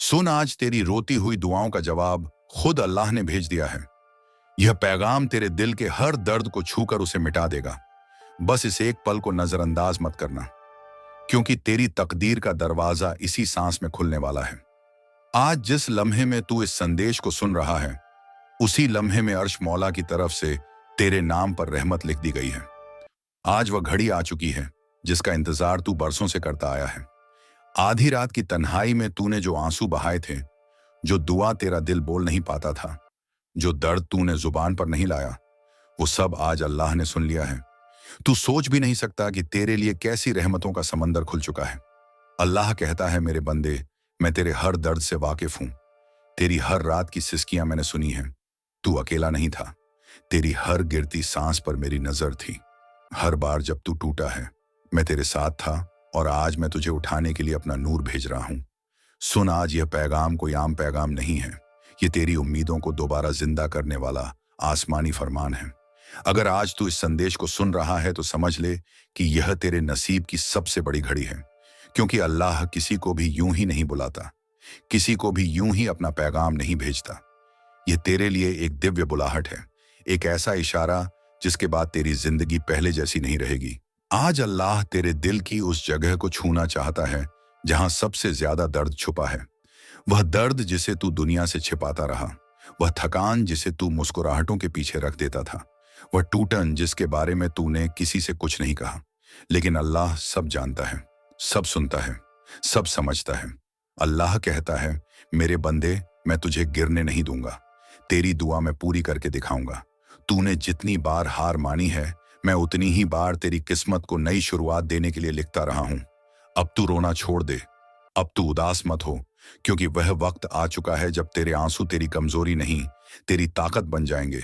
सुन, आज तेरी रोती हुई दुआओं का जवाब खुद अल्लाह ने भेज दिया है। यह पैगाम तेरे दिल के हर दर्द को छूकर उसे मिटा देगा। बस इस एक पल को नजरअंदाज मत करना, क्योंकि तेरी तकदीर का दरवाजा इसी सांस में खुलने वाला है। आज जिस लम्हे में तू इस संदेश को सुन रहा है, उसी लम्हे में अर्श मौला की तरफ से तेरे नाम पर रहमत लिख दी गई है। आज वह घड़ी आ चुकी है जिसका इंतजार तू बरसों से करता आया है। आधी रात की तन्हाई में तूने जो आंसू बहाए थे, जो दुआ तेरा दिल बोल नहीं पाता था, जो दर्द तूने जुबान पर नहीं लाया, वो सब आज अल्लाह ने सुन लिया है। तू सोच भी नहीं सकता कि तेरे लिए कैसी रहमतों का समंदर खुल चुका है। अल्लाह कहता है, मेरे बंदे, मैं तेरे हर दर्द से वाकिफ हूं। तेरी हर रात की सिसकियां मैंने सुनी हैं। तू अकेला नहीं था। तेरी हर गिरती सांस पर मेरी नजर थी। हर बार जब तू टूटा है, मैं तेरे साथ था, और आज मैं तुझे उठाने के लिए अपना नूर भेज रहा हूं। सुन, आज यह पैगाम कोई आम पैगाम नहीं है। ये तेरी उम्मीदों को दोबारा जिंदा करने वाला आसमानी फरमान है। अगर आज तू इस संदेश को सुन रहा है तो समझ ले कि यह तेरे नसीब की सबसे बड़ी घड़ी है, क्योंकि अल्लाह किसी को भी यूं ही नहीं बुलाता, किसी को भी यूं ही अपना पैगाम नहीं भेजता। यह तेरे लिए एक दिव्य बुलाहट है, एक ऐसा इशारा जिसके बाद तेरी जिंदगी पहले जैसी नहीं रहेगी। आज अल्लाह तेरे दिल की उस जगह को छूना चाहता है जहां सबसे ज्यादा दर्द छुपा है। वह दर्द जिसे तू दुनिया से छिपाता रहा, वह थकान जिसे तू मुस्कुराहटों के पीछे रख देता था, वह टूटन जिसके बारे में तूने किसी से कुछ नहीं कहा। लेकिन अल्लाह सब जानता है, सब सुनता है, सब समझता है। अल्लाह कहता है, मेरे बंदे, मैं तुझे गिरने नहीं दूंगा। तेरी दुआ मैं पूरी करके दिखाऊंगा। तूने जितनी बार हार मानी है, मैं उतनी ही बार तेरी किस्मत को नई शुरुआत देने के लिए लिखता रहा हूं। अब तू रोना छोड़ दे, अब तू उदास मत हो, क्योंकि वह वक्त आ चुका है जब तेरे आंसू तेरी कमजोरी नहीं, तेरी ताकत बन जाएंगे।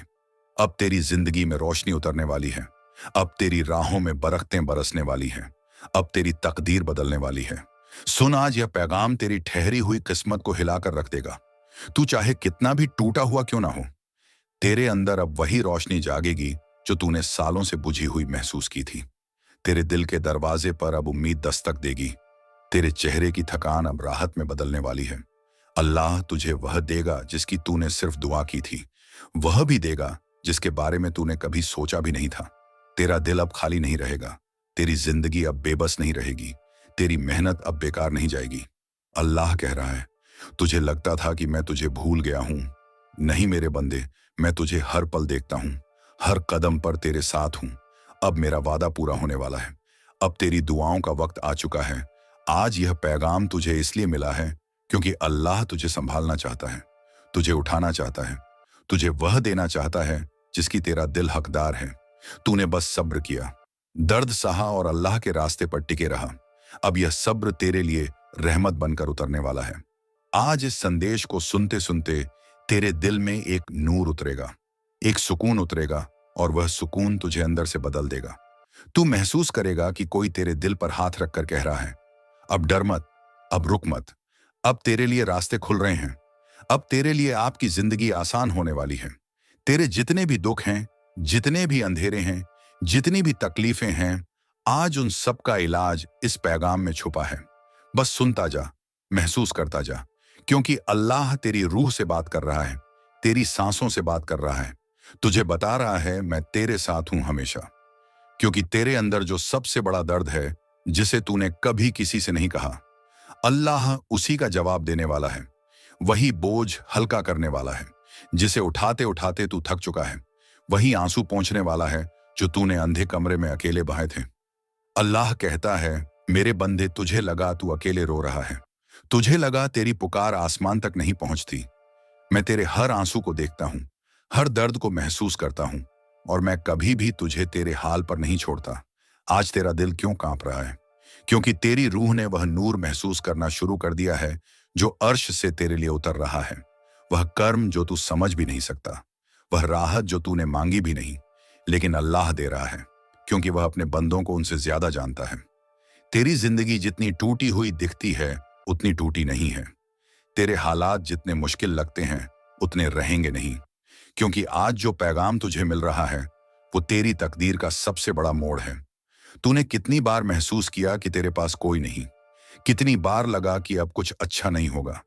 अब तेरी जिंदगी में रोशनी उतरने वाली है। अब तेरी राहों में बरकतें बरसने वाली हैं। अब तेरी तकदीर बदलने वाली है। सुन, आज यह पैगाम तेरी ठहरी हुई किस्मत को हिलाकर रख देगा। तू चाहे कितना भी टूटा हुआ क्यों ना हो, तेरे अंदर अब वही रोशनी जागेगी जो तूने सालों से बुझी हुई महसूस की थी। तेरे दिल के दरवाजे पर अब उम्मीद दस्तक देगी। तेरे चेहरे की थकान अब राहत में बदलने वाली है। अल्लाह तुझे वह देगा जिसकी तूने सिर्फ दुआ की थी, वह भी देगा जिसके बारे में तूने कभी सोचा भी नहीं था। तेरा दिल अब खाली नहीं रहेगा। तेरी जिंदगी अब बेबस नहीं रहेगी। तेरी मेहनत अब बेकार नहीं जाएगी। अल्लाह कह रहा है, तुझे लगता था कि मैं तुझे भूल गया हूं। नहीं मेरे बंदे, मैं तुझे हर पल देखता हूं, हर कदम पर तेरे साथ हूं। अब मेरा वादा पूरा होने वाला है। अब तेरी दुआओं का वक्त आ चुका है। आज यह पैगाम तुझे इसलिए मिला है क्योंकि अल्लाह तुझे संभालना चाहता है, तुझे उठाना चाहता है, तुझे वह देना चाहता है जिसकी तेरा दिल हकदार है। तूने बस सब्र किया, दर्द सहा और अल्लाह के रास्ते पर टिके रहा। अब यह सब्र तेरे लिए रहमत बनकर उतरने वाला है। आज इस संदेश को सुनते सुनते तेरे दिल में एक नूर उतरेगा, एक सुकून उतरेगा, और वह सुकून तुझे अंदर से बदल देगा। तू महसूस करेगा कि कोई तेरे दिल पर हाथ रखकर कह रहा है, अब डर मत, अब रुक मत, अब तेरे लिए रास्ते खुल रहे हैं। अब तेरे लिए आपकी जिंदगी आसान होने वाली है। तेरे जितने भी दुख हैं, जितने भी अंधेरे हैं, जितनी भी तकलीफें हैं, आज उन सब का इलाज इस पैगाम में छुपा है। बस सुनता जा, महसूस करता जा, क्योंकि अल्लाह तेरी रूह से बात कर रहा है, तेरी सांसों से बात कर रहा है। तुझे बता रहा है, मैं तेरे साथ हूं हमेशा। क्योंकि तेरे अंदर जो सबसे बड़ा दर्द है, जिसे तूने कभी किसी से नहीं कहा, अल्लाह उसी का जवाब देने वाला है। वही बोझ हल्का करने वाला है जिसे उठाते उठाते तू थक चुका है। वही आंसू पोंछने वाला है जो तूने अंधे कमरे में अकेले बहाए थे। अल्लाह कहता है, मेरे बंदे, तुझे लगा तू अकेले रो रहा है, तुझे लगा तेरी पुकार आसमान तक नहीं पहुंचती। मैं तेरे हर आंसू को देखता हूं, हर दर्द को महसूस करता हूं, और मैं कभी भी तुझे तेरे हाल पर नहीं छोड़ता। आज तेरा दिल क्यों कांप रहा है? क्योंकि तेरी रूह ने वह नूर महसूस करना शुरू कर दिया है जो अर्श से तेरे लिए उतर रहा है। वह कर्म जो तू समझ भी नहीं सकता, वह राहत जो तूने मांगी भी नहीं, लेकिन अल्लाह दे रहा है, क्योंकि वह अपने बंदों को उनसे ज्यादा जानता है। तेरी जिंदगी जितनी टूटी हुई दिखती है, उतनी टूटी नहीं है। तेरे हालात जितने मुश्किल लगते हैं, उतने रहेंगे नहीं, क्योंकि आज जो पैगाम तुझे मिल रहा है, वो तेरी तकदीर का सबसे बड़ा मोड़ है। तूने कितनी बार महसूस किया कि तेरे पास कोई नहीं, कितनी बार लगा कि अब कुछ अच्छा नहीं होगा,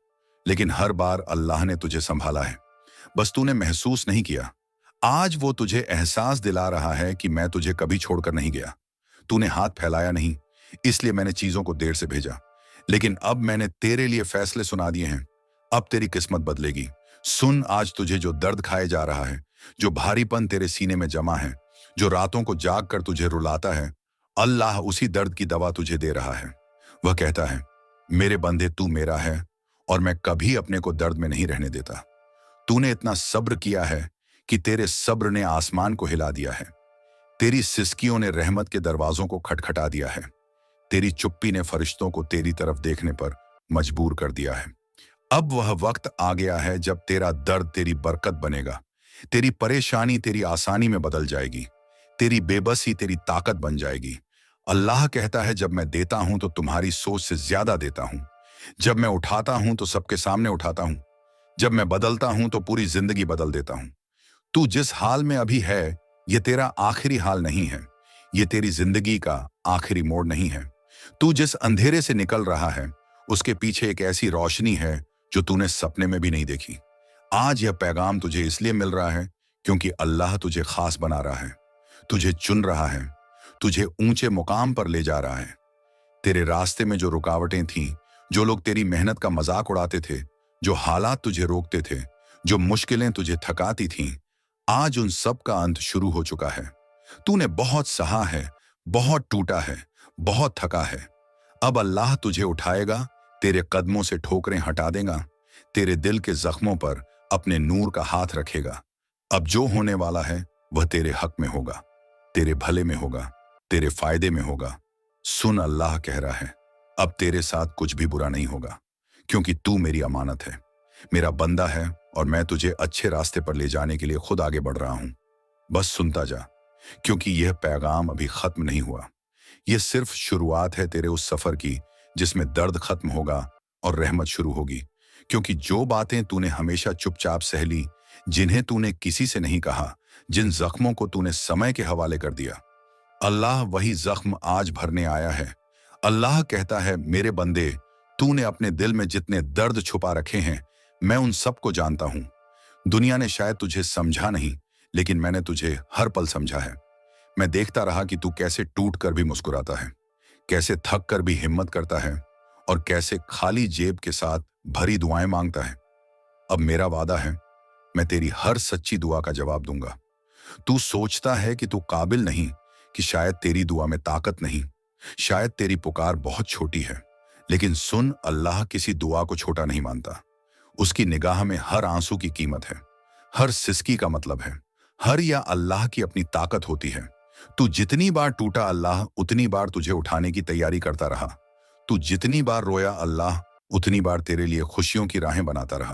लेकिन हर बार अल्लाह ने तुझे संभाला है, बस तूने महसूस नहीं किया। आज वो तुझे एहसास दिला रहा है कि मैं तुझे कभी छोड़कर नहीं गया। तूने हाथ फैलाया नहीं, इसलिए मैंने चीजों को देर से भेजा। लेकिन अब मैंने तेरे लिए फैसले सुना दिए हैं। अब तेरी किस्मत बदलेगी। सुन, आज तुझे जो दर्द खाए जा रहा है, जो भारीपन तेरे सीने में जमा है, जो रातों को जाग कर तुझे रुलाता है, अल्लाह उसी दर्द की दवा तुझे दे रहा है। वह कहता है, मेरे बंदे, तू मेरा है और मैं कभी अपने को दर्द में नहीं रहने देता। तूने इतना सब्र किया है कि तेरे सब्र ने आसमान को हिला दिया है। तेरी सिसकियों ने रहमत के दरवाजों को खटखटा दिया है। तेरी चुप्पी ने फरिश्तों को तेरी तरफ देखने पर मजबूर कर दिया है। अब वह वक्त आ गया है जब तेरा दर्द तेरी बरकत बनेगा। तेरी परेशानी तेरी आसानी में बदल जाएगी। तेरी बेबसी तेरी ताकत बन जाएगी। अल्लाह कहता है, जब मैं देता हूं तो तुम्हारी सोच से ज्यादा देता हूं। जब मैं उठाता हूं तो सबके सामने उठाता हूं। जब मैं बदलता हूं तो पूरी जिंदगी बदल देता हूं। तू जिस हाल में अभी है, यह तेरा आखिरी हाल नहीं है। यह तेरी जिंदगी का आखिरी मोड़ नहीं है। तू जिस अंधेरे से निकल रहा है, उसके पीछे एक ऐसी रोशनी है जो तूने सपने में भी नहीं देखी। आज यह पैगाम तुझे इसलिए मिल रहा है क्योंकि अल्लाह तुझे खास बना रहा है, तुझे चुन रहा है, तुझे ऊंचे मुकाम पर ले जा रहा है। तेरे रास्ते में जो रुकावटें थीं, जो लोग तेरी मेहनत का मजाक उड़ाते थे, जो हालात तुझे रोकते थे, जो मुश्किलें तुझे थकाती थीं, आज उन सब का अंत शुरू हो चुका है। तूने बहुत सहा है, बहुत टूटा है, बहुत थका है। अब अल्लाह तुझे उठाएगा, तेरे कदमों से ठोकरें हटा देगा, तेरे दिल के जख्मों पर अपने नूर का हाथ रखेगा। अब जो होने वाला है वह तेरे हक में होगा, तेरे भले में होगा, तेरे फायदे में होगा। सुन, अल्लाह कह रहा है, अब तेरे साथ कुछ भी बुरा नहीं होगा, क्योंकि तू मेरी अमानत है, मेरा बंदा है और मैं तुझे अच्छे रास्ते पर ले जाने के लिए खुद आगे बढ़ रहा हूं। बस सुनता जा, क्योंकि यह पैगाम अभी खत्म नहीं हुआ। यह सिर्फ शुरुआत है तेरे उस सफर की जिसमें दर्द खत्म होगा और रहमत शुरू होगी। क्योंकि जो बातें तूने हमेशा चुपचाप सह ली, जिन्हें तूने किसी से नहीं कहा, जिन जख्मों को तूने समय के हवाले कर दिया, अल्लाह वही जख्म आज भरने आया है। अल्लाह कहता है, मेरे बंदे, तूने अपने दिल में जितने दर्द छुपा रखे हैं, मैं उन सब को जानता हूं। दुनिया ने शायद तुझे समझा नहीं, लेकिन मैंने तुझे हर पल समझा है। मैं देखता रहा कि तू कैसे टूट कर भी मुस्कुराता है, कैसे थक कर भी हिम्मत करता है और कैसे खाली जेब के साथ भरी दुआएं मांगता है। अब मेरा वादा है, मैं तेरी हर सच्ची दुआ का जवाब दूंगा। तू सोचता है कि तू काबिल नहीं, कि शायद तेरी दुआ में ताकत नहीं, शायद तेरी पुकार बहुत छोटी है। लेकिन सुन, अल्लाह किसी दुआ को छोटा नहीं मानता। उसकी निगाह में हर आंसू की कीमत है, हर सिसकी का मतलब है, हर या अल्लाह की अपनी ताकत होती है। तू जितनी बार टूटा, अल्लाह उतनी बार तुझे उठाने की तैयारी करता रहा। तू जितनी बार रोया, अल्लाह उतनी बार तेरे लिए खुशियों की राहें बनाता रहा।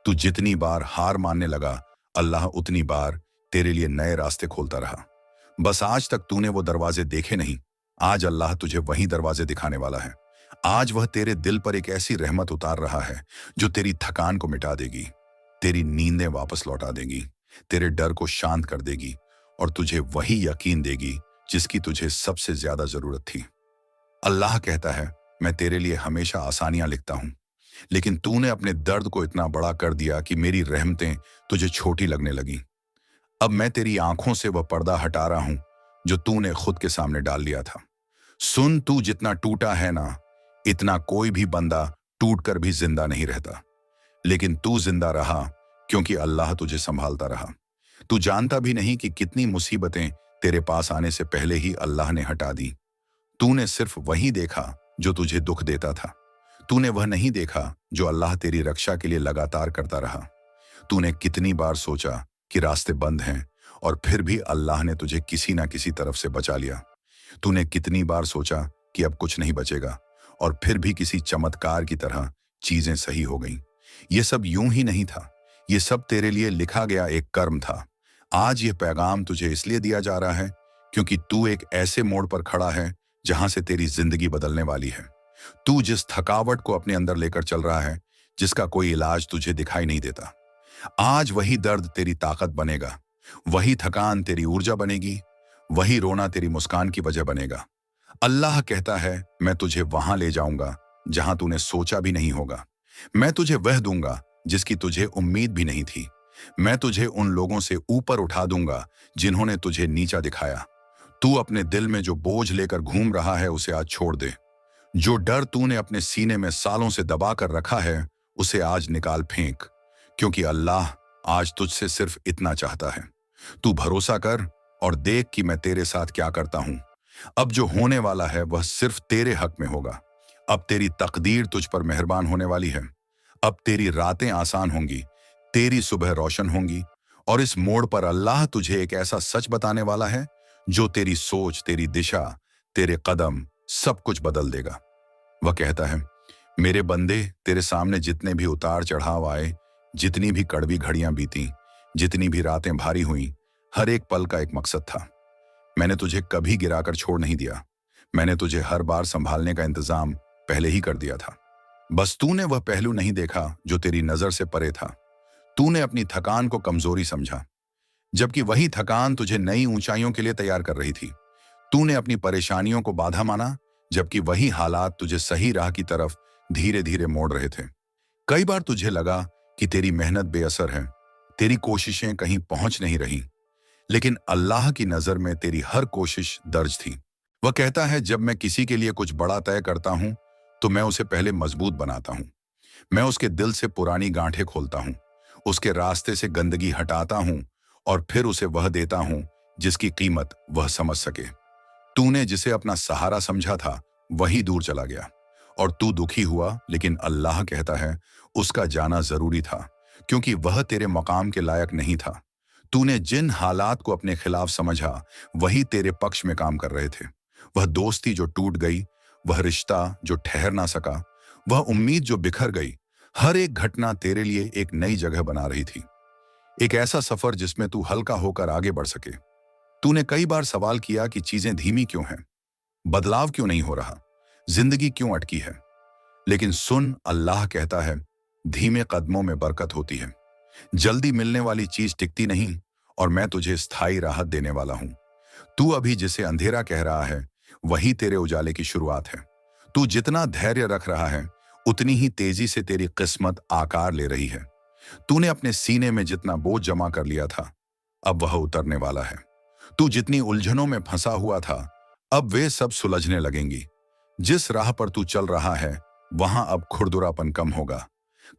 तू जितनी बार हार मानने लगा, अल्लाह उतनी बार तेरे लिए नए रास्ते खोलता रहा। बस आज तक तूने वो दरवाजे देखे नहीं, आज अल्लाह तुझे वही दरवाजे दिखाने वाला है। आज वह तेरे दिल पर एक ऐसी रहमत उतार रहा है जो तेरी थकान को मिटा देगी, तेरी नींदें वापस लौटा देगी, तेरे डर को शांत कर देगी और तुझे वही यकीन देगी जिसकी तुझे सबसे ज्यादा जरूरत थी। अल्लाह कहता है, मैं तेरे लिए हमेशा आसानियां लिखता हूं, लेकिन तूने अपने दर्द को इतना बड़ा कर दिया कि मेरी रहमतें तुझे छोटी लगने लगी। अब मैं तेरी आंखों से वह पर्दा हटा रहा हूं जो तूने खुद के सामने डाल लिया था। सुन, तू जितना टूटा है ना, इतना कोई भी बंदा टूट कर भी जिंदा नहीं रहता। लेकिन तू जिंदा रहा क्योंकि अल्लाह तुझे संभालता रहा। तू जानता भी नहीं कि कितनी मुसीबतें तेरे पास आने से पहले ही अल्लाह ने हटा दी। तूने सिर्फ वही देखा जो तुझे दुख देता था। तूने वह नहीं देखा जो अल्लाह तेरी रक्षा के लिए लगातार करता रहा। तूने कितनी बार सोचा कि रास्ते बंद हैं और फिर भी अल्लाह ने तुझे किसी ना किसी तरफ से बचा लिया। तूने कितनी बार सोचा कि अब कुछ नहीं बचेगा और फिर भी किसी चमत्कार की तरह चीजें सही हो गईं। ये सब यूं ही नहीं था, ये सब तेरे लिए लिखा गया एक कर्म था। आज ये पैगाम तुझे इसलिए दिया जा रहा है क्योंकि तू एक ऐसे मोड़ पर खड़ा है जहां से तेरी जिंदगी बदलने वाली है। तू जिस थकावट को अपने अंदर लेकर चल रहा है, जिसका कोई इलाज तुझे दिखाई नहीं देता, आज वही दर्द तेरी ताकत बनेगा, वही थकान तेरी ऊर्जा बनेगी, वही रोना तेरी मुस्कान की वजह बनेगा। अल्लाह कहता है, मैं तुझे वहां ले जाऊंगा जहां तूने सोचा भी नहीं होगा, मैं तुझे वह दूंगा जिसकी तुझे उम्मीद भी नहीं थी। मैं तुझे उन लोगों से ऊपर उठा दूंगा जिन्होंने तुझे नीचा दिखाया। तू अपने दिल में जो बोझ लेकर घूम रहा है उसे आज छोड़ दे। जो डर तूने अपने सीने में सालों से दबा कर रखा है उसे आज निकाल फेंक, क्योंकि अल्लाह आज तुझसे सिर्फ इतना चाहता है। तू भरोसा कर और देख कि मैं तेरे साथ क्या करता हूं। अब जो होने वाला है वह सिर्फ तेरे हक में होगा। अब तेरी तकदीर तुझ पर मेहरबान होने वाली है। अब तेरी रातें आसान होंगी, तेरी सुबह रोशन होंगी, और इस मोड़ पर अल्लाह तुझे एक ऐसा सच बताने वाला है जो तेरी सोच, तेरी दिशा, तेरे कदम सब कुछ बदल देगा। वह कहता है, मेरे बंदे, तेरे सामने जितने भी उतार चढ़ाव आए, जितनी भी कड़वी घड़ियां बीती, जितनी भी रातें भारी हुईं, हर एक पल का एक मकसद था। मैंने तुझे कभी गिराकर छोड़ नहीं दिया। मैंने तुझे हर बार संभालने का इंतजाम पहले ही कर दिया था। बस तूने वह पहलू नहीं देखा जो तेरी नजर से परे था। तूने अपनी थकान को कमजोरी समझा, जबकि वही थकान तुझे नई ऊंचाइयों के लिए तैयार कर रही थी। तूने अपनी परेशानियों को बाधा माना, जबकि वही हालात तुझे सही राह की तरफ धीरे धीरे मोड़ रहे थे। कई बार तुझे लगा कि तेरी मेहनत बेअसर है, तेरी कोशिशें कहीं पहुंच नहीं रही, लेकिन अल्लाह की नजर में तेरी हर कोशिश दर्ज थी। वह कहता है, जब मैं किसी के लिए कुछ बड़ा तय करता हूं तो मैं उसे पहले मजबूत बनाता हूं। मैं उसके दिल से पुरानी गांठें खोलता हूं, उसके रास्ते से गंदगी हटाता हूं, और फिर उसे वह देता हूं जिसकी कीमत वह समझ सके। तूने जिसे अपना सहारा समझा था वही दूर चला गया, और तू दुखी हुआ, लेकिन अल्लाह कहता है उसका जाना जरूरी था, क्योंकि वह तेरे मकाम के लायक नहीं था। तूने जिन हालात को अपने खिलाफ समझा वही तेरे पक्ष में काम कर रहे थे। वह दोस्ती जो टूट गई, वह रिश्ता जो ठहर ना सका, वह उम्मीद जो बिखर गई, हर एक घटना तेरे लिए एक नई जगह बना रही थी। एक ऐसा सफर जिसमें तू हल्का होकर आगे बढ़ सके। तूने कई बार सवाल किया कि चीजें धीमी क्यों हैं, बदलाव क्यों नहीं हो रहा, जिंदगी क्यों अटकी है। लेकिन सुन, अल्लाह कहता है, धीमे कदमों में बरकत होती है। जल्दी मिलने वाली चीज टिकती नहीं, और मैं तुझे स्थायी राहत देने वाला हूं। तू अभी जिसे अंधेरा कह रहा है वही तेरे उजाले की शुरुआत है। तू जितना धैर्य रख रहा है उतनी ही तेजी से तेरी किस्मत आकार ले रही है। तूने अपने सीने में जितना बोझ जमा कर लिया था अब वह उतरने वाला है। तू जितनी उलझनों में फंसा हुआ था अब वे सब सुलझने लगेंगी। जिस राह पर तू चल रहा है वहां अब खुरदुरापन कम होगा,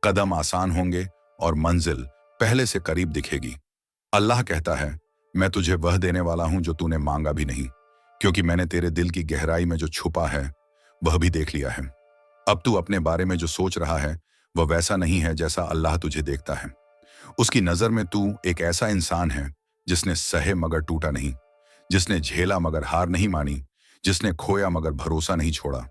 कदम आसान होंगे, और मंजिल पहले से करीब दिखेगी। अल्लाह कहता है, मैं तुझे वह देने वाला हूं जो तूने मांगा भी नहीं, क्योंकि मैंने तेरे दिल की गहराई में जो छुपा है वह भी देख लिया है। अब तू अपने बारे में जो सोच रहा है वह वैसा नहीं है जैसा अल्लाह तुझे देखता है। उसकी नजर में तू एक ऐसा इंसान है जिसने सहे मगर टूटा नहीं, जिसने झेला मगर हार नहीं मानी, जिसने खोया मगर भरोसा नहीं छोड़ा।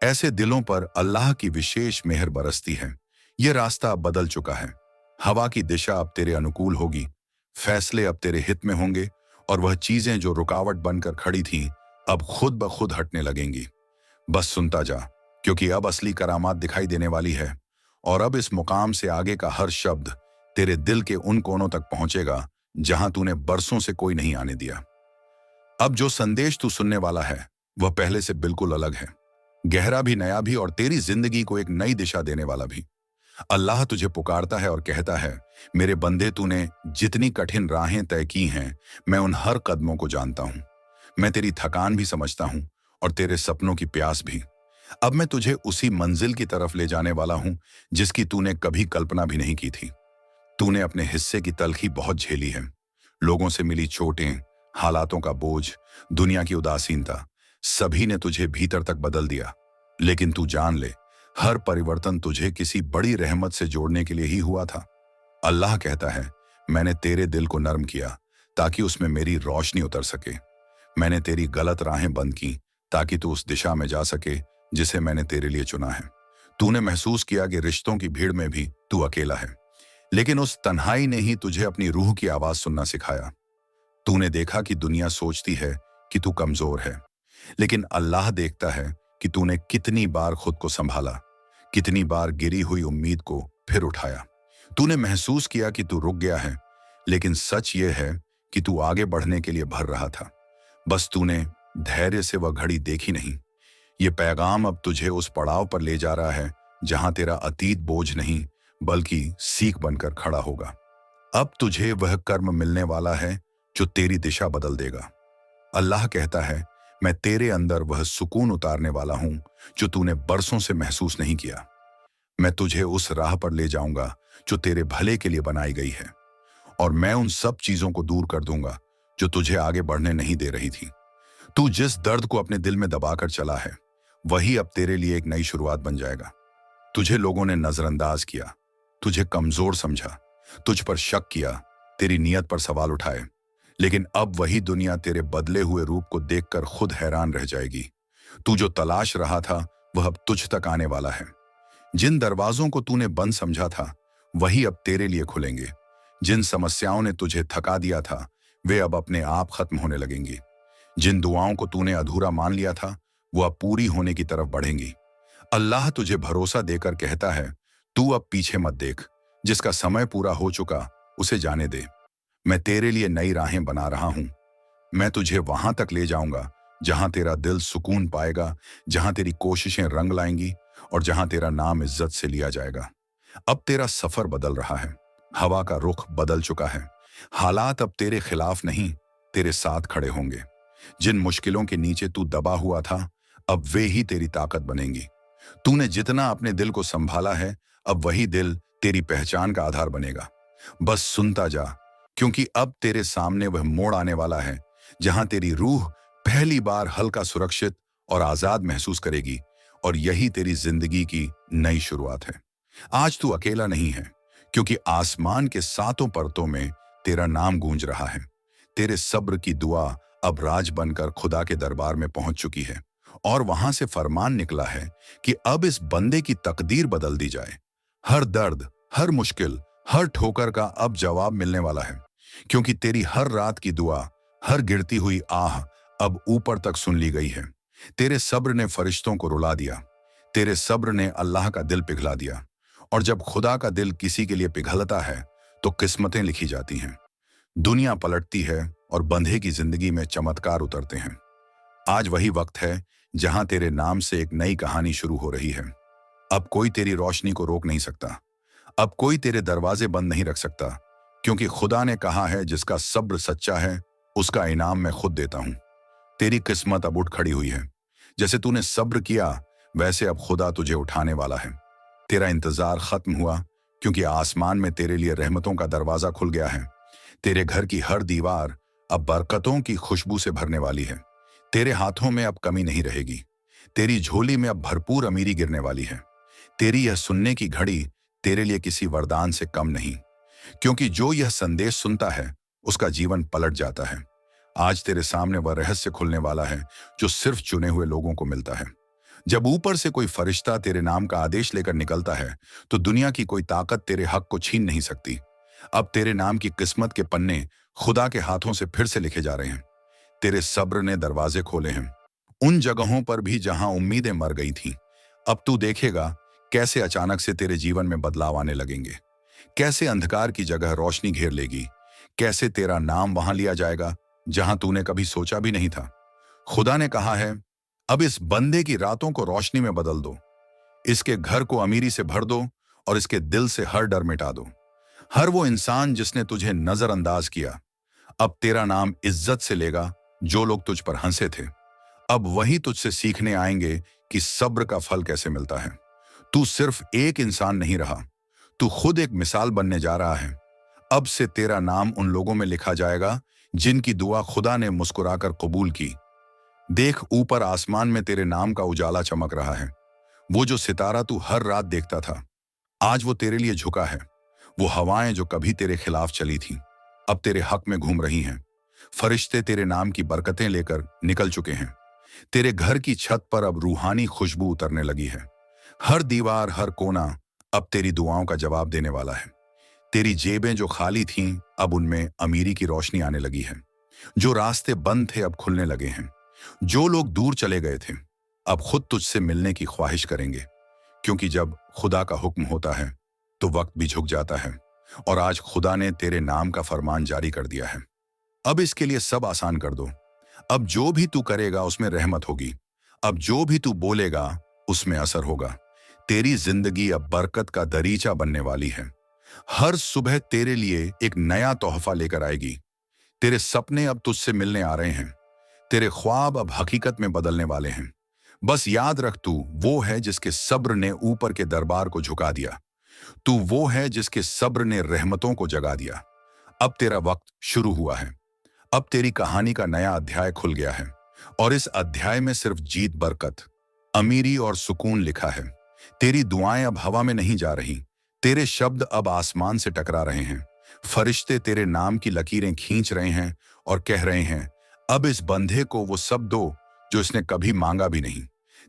ऐसे दिलों पर अल्लाह की विशेष मेहर बरसती है। यह रास्ता अब बदल चुका है। हवा की दिशा अब तेरे अनुकूल होगी, फैसले अब तेरे हित में होंगे, और वह चीजें जो रुकावट बनकर खड़ी थीं अब खुद ब खुद हटने लगेंगी। बस सुनता जा, क्योंकि अब असली करामात दिखाई देने वाली है, और अब इस मुकाम से आगे का हर शब्द तेरे दिल के उन कोनों तक पहुंचेगा जहां तूने बरसों से कोई नहीं आने दिया। अब जो संदेश तू सुनने वाला है वह पहले से बिल्कुल अलग है, गहरा भी, नया भी, और तेरी जिंदगी को एक नई दिशा देने वाला भी। अल्लाह तुझे पुकारता है और कहता है, मेरे बंदे, तूने जितनी कठिन राहें तय की हैं मैं उन हर कदमों को जानता हूं। मैं तेरी थकान भी समझता हूं और तेरे सपनों की प्यास भी। अब मैं तुझे उसी मंजिल की तरफ ले जाने वाला हूं जिसकी तूने कभी कल्पना भी नहीं की थी। तूने अपने हिस्से की तलखी बहुत झेली है, लोगों से मिली चोटें, हालातों का बोझ, दुनिया की उदासीनता, सभी ने तुझे भीतर तक बदल दिया। लेकिन तू जान ले, हर परिवर्तन तुझे किसी बड़ी रहमत से जोड़ने के लिए ही हुआ था। अल्लाह कहता है, मैंने तेरे दिल को नर्म किया ताकि उसमें मेरी रोशनी उतर सके। मैंने तेरी गलत राहें बंद की ताकि तू उस दिशा में जा सके जिसे मैंने तेरे लिए चुना है। तूने महसूस किया कि रिश्तों की भीड़ में भी तू अकेला है, लेकिन उस तन्हाई ने ही तुझे अपनी रूह की आवाज सुनना सिखाया। तूने देखा कि दुनिया सोचती है कि तू कमजोर है, लेकिन अल्लाह देखता है कि तूने कितनी बार खुद को संभाला, कितनी बार गिरी हुई उम्मीद को फिर उठाया। तूने महसूस किया कि तू रुक गया है, लेकिन सच ये है कि तू आगे बढ़ने के लिए भर रहा था। बस तूने धैर्य से वह घड़ी देखी नहीं। ये पैगाम अब तुझे उस पड़ाव पर ले जा रहा है जहां तेरा अतीत बोझ नहीं बल्कि सीख बनकर खड़ा होगा। अब तुझे वह कर्म मिलने वाला है जो तेरी दिशा बदल देगा। अल्लाह कहता है, मैं तेरे अंदर वह सुकून उतारने वाला हूं जो तूने बरसों से महसूस नहीं किया। मैं तुझे उस राह पर ले जाऊंगा जो तेरे भले के लिए बनाई गई है, और मैं उन सब चीजों को दूर कर दूंगा जो तुझे आगे बढ़ने नहीं दे रही थी। तू जिस दर्द को अपने दिल में दबाकर चला है, वही अब तेरे लिए एक नई शुरुआत बन जाएगा। तुझे लोगों ने नजरअंदाज किया, तुझे कमजोर समझा, तुझ पर शक किया, तेरी नीयत पर सवाल उठाए, लेकिन अब वही दुनिया तेरे बदले हुए रूप को देखकर खुद हैरान रह जाएगी। तू जो तलाश रहा था वह अब तुझ तक आने वाला है। जिन दरवाजों को तूने बंद समझा था वही अब तेरे लिए खुलेंगे। जिन समस्याओं ने तुझे थका दिया था वे अब अपने आप खत्म होने लगेंगी। जिन दुआओं को तूने अधूरा मान लिया था वो अब पूरी होने की तरफ बढ़ेंगी। अल्लाह तुझे भरोसा देकर कहता है, तू अब पीछे मत देख, जिसका समय पूरा हो चुका उसे जाने दे। मैं तेरे लिए नई राहें बना रहा हूं। मैं तुझे वहां तक ले जाऊंगा जहां तेरा दिल सुकून पाएगा, जहां तेरी कोशिशें रंग लाएंगी और जहां तेरा नाम इज्जत से लिया जाएगा। अब तेरा सफर बदल रहा है, हवा का रुख बदल चुका है। हालात अब तेरे खिलाफ नहीं, तेरे साथ खड़े होंगे। जिन मुश्किलों के नीचे तू दबा हुआ था अब वे ही तेरी ताकत बनेंगी। तूने जितना अपने दिल को संभाला है अब वही दिल तेरी पहचान का आधार बनेगा। बस सुनता जा, क्योंकि अब तेरे सामने वह मोड़ आने वाला है जहां तेरी रूह पहली बार हल्का, सुरक्षित और आजाद महसूस करेगी, और यही तेरी जिंदगी की नई शुरुआत है। आज तू अकेला नहीं है, क्योंकि आसमान के सातों परतों में तेरा नाम गूंज रहा है। तेरे सब्र की दुआ अब राज बनकर खुदा के दरबार में पहुंच चुकी है, और वहां से फरमान निकला है कि अब इस बंदे की तकदीर बदल दी जाए। हर दर्द, हर मुश्किल, हर ठोकर का अब जवाब मिलने वाला है, क्योंकि तेरी हर रात की दुआ, हर गिरती हुई आह अब ऊपर तक सुन ली गई है। तेरे सब्र ने फरिश्तों को रुला दिया, तेरे सब्र ने अल्लाह का दिल पिघला दिया, और जब खुदा का दिल किसी के लिए पिघलता है तो किस्मतें लिखी जाती हैं, दुनिया पलटती है और बंधे की जिंदगी में चमत्कार उतरते हैं। आज वही वक्त है जहां तेरे नाम से एक नई कहानी शुरू हो रही है। अब कोई तेरी रोशनी को रोक नहीं सकता, अब कोई तेरे दरवाजे बंद नहीं रख सकता, क्योंकि खुदा ने कहा है, जिसका सब्र सच्चा है उसका इनाम मैं खुद देता हूं। तेरी किस्मत अब उठ खड़ी हुई है। जैसे तूने सब्र किया वैसे अब खुदा तुझे उठाने वाला है। तेरा इंतजार खत्म हुआ, क्योंकि आसमान में तेरे लिए रहमतों का दरवाजा खुल गया है। तेरे घर की हर दीवार अब बरकतों की खुशबू से भरने वाली है। तेरे हाथों में अब कमी नहीं रहेगी, तेरी झोली में अब भरपूर अमीरी गिरने वाली है। तेरी यह सुनने की घड़ी तेरे लिए किसी वरदान से कम नहीं, क्योंकि जो यह संदेश सुनता है उसका जीवन पलट जाता है। आज तेरे सामने वह रहस्य खुलने वाला है जो सिर्फ चुने हुए लोगों को मिलता है। जब ऊपर से कोई फरिश्ता तेरे नाम का आदेश लेकर निकलता है तो दुनिया की कोई ताकत तेरे हक को छीन नहीं सकती। अब तेरे नाम की किस्मत के पन्ने खुदा के हाथों से फिर से लिखे जा रहे हैं। तेरे सब्र ने दरवाजे खोले हैं उन जगहों पर भी जहां उम्मीदें मर गई थीं। अब तू देखेगा कैसे अचानक से तेरे जीवन में बदलाव आने लगेंगे, कैसे अंधकार की जगह रोशनी घेर लेगी, कैसे तेरा नाम वहां लिया जाएगा जहां तूने कभी सोचा भी नहीं था। खुदा ने कहा है, अब इस बंदे की रातों को रोशनी में बदल दो, इसके घर को अमीरी से भर दो और इसके दिल से हर डर मिटा दो। हर वो इंसान जिसने तुझे नजरअंदाज किया अब तेरा नाम इज्जत से लेगा। जो लोग तुझ पर हंसे थे अब वही तुझसे सीखने आएंगे कि सब्र का फल कैसे मिलता है। तू सिर्फ एक इंसान नहीं रहा, तू खुद एक मिसाल बनने जा रहा है। अब से तेरा नाम उन लोगों में लिखा जाएगा जिनकी दुआ खुदा ने मुस्कुराकर कबूल की। देख, ऊपर आसमान में तेरे नाम का उजाला चमक रहा है। वो जो सितारा तू हर रात देखता था आज वो तेरे लिए झुका है। वो हवाएं जो कभी तेरे खिलाफ चली थीं अब तेरे हक में घूम रही हैं। फरिश्ते तेरे नाम की बरकतें लेकर निकल चुके हैं। तेरे घर की छत पर अब रूहानी खुशबू उतरने लगी है। हर दीवार, हर कोना अब तेरी दुआओं का जवाब देने वाला है। तेरी जेबें जो खाली थीं अब उनमें अमीरी की रोशनी आने लगी है। जो रास्ते बंद थे अब खुलने लगे हैं। जो लोग दूर चले गए थे अब खुद तुझसे मिलने की ख्वाहिश करेंगे, क्योंकि जब खुदा का हुक्म होता है तो वक्त भी झुक जाता है। और आज खुदा ने तेरे नाम का फरमान जारी कर दिया है। अब इसके लिए सब आसान कर दो। अब जो भी तू करेगा उसमें रहमत होगी। अब जो भी तू बोलेगा उसमें असर होगा। तेरी जिंदगी अब बरकत का दरीचा बनने वाली है। हर सुबह तेरे लिए एक नया तोहफा लेकर आएगी। तेरे सपने अब तुझसे मिलने आ रहे हैं। तेरे ख्वाब अब हकीकत में बदलने वाले हैं। बस याद रख, तू वो है जिसके सब्र ने ऊपर के दरबार को झुका दिया। तू वो है जिसके सब्र ने रहमतों को जगा दिया। अब तेरा वक्त शुरू हुआ है। अब तेरी कहानी का नया अध्याय खुल गया है। और इस अध्याय में सिर्फ जीत, बरकत, अमीरी और सुकून लिखा है। तेरी दुआएं अब हवा में नहीं जा रही। तेरे शब्द अब आसमान से टकरा रहे हैं। फरिश्ते तेरे नाम की लकीरें खींच रहे हैं और कह रहे हैं, अब इस बंधे को वो सब दो जो इसने कभी मांगा भी नहीं।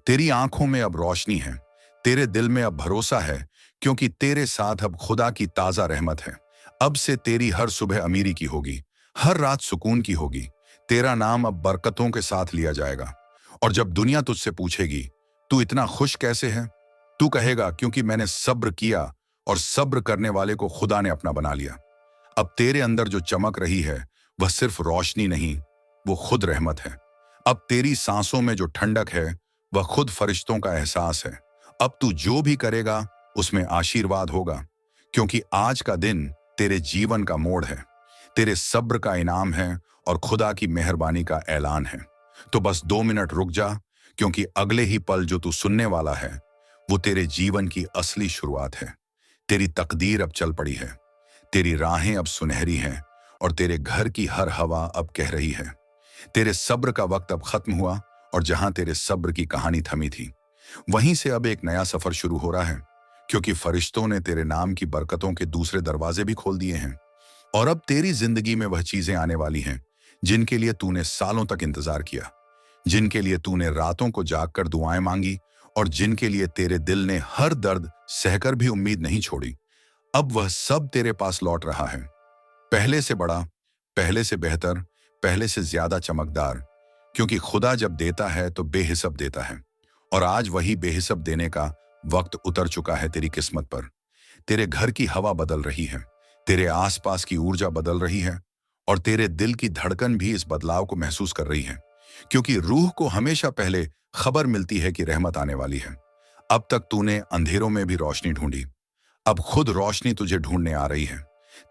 तेरी आंखों में अब रोशनी है। तेरे दिल में अब भरोसा है, क्योंकि तेरे साथ अब खुदा की ताजा रहमत है। अब से तेरी हर सुबह अमीरी की होगी, हर रात सुकून की होगी। तेरा नाम अब बरकतों के साथ लिया जाएगा। और जब दुनिया तुझसे पूछेगी, तू इतना खुश कैसे है, तू कहेगा, क्योंकि मैंने सब्र किया और सब्र करने वाले को खुदा ने अपना बना लिया। अब तेरे अंदर जो चमक रही है वह सिर्फ रोशनी नहीं, वो खुद रहमत है। अब तेरी सांसों में जो ठंडक है वह खुद फरिश्तों का एहसास है। अब तू जो भी करेगा उसमें आशीर्वाद होगा, क्योंकि आज का दिन तेरे जीवन का मोड़ है, तेरे सब्र का इनाम है और खुदा की मेहरबानी का ऐलान है। तो बस 2 मिनट रुक जा, क्योंकि अगले ही पल जो तू सुनने वाला है वो तेरे जीवन की असली शुरुआत है। तेरी तकदीर अब चल पड़ी है। तेरी राहें अब सुनहरी हैं और तेरे घर की हर हवा अब कह रही है। तेरे सब्र का वक्त अब खत्म हुआ और जहां तेरे सब्र की कहानी थमी थी, वहीं से अब एक नया सफर शुरू हो रहा है, क्योंकि फरिश्तों ने तेरे नाम की बरकतों के दूसरे दरवाजे भी खोल दिए हैं। और अब तेरी जिंदगी में वह चीजें आने वाली हैं जिनके लिए तूने सालों तक इंतजार किया, जिनके लिए तूने रातों को जागकर दुआएं मांगी और जिनके लिए तेरे दिल ने हर दर्द सहकर भी उम्मीद नहीं छोड़ी। अब वह सब तेरे पास लौट रहा है, पहले से बड़ा, पहले से बेहतर, पहले से ज्यादा चमकदार। क्योंकि खुदा जब देता है तो बेहिसाब देता है, और आज वही बेहिसाब देने का वक्त उतर चुका है तेरी किस्मत पर। तेरे घर की हवा बदल रही है, तेरे आसपास की ऊर्जा बदल रही है, और तेरे दिल की धड़कन भी इस बदलाव को महसूस कर रही है, क्योंकि रूह को हमेशा पहले खबर मिलती है कि रहमत आने वाली है। अब तक तूने अंधेरों में भी रोशनी ढूंढी, अब खुद रोशनी तुझे ढूंढने आ रही है।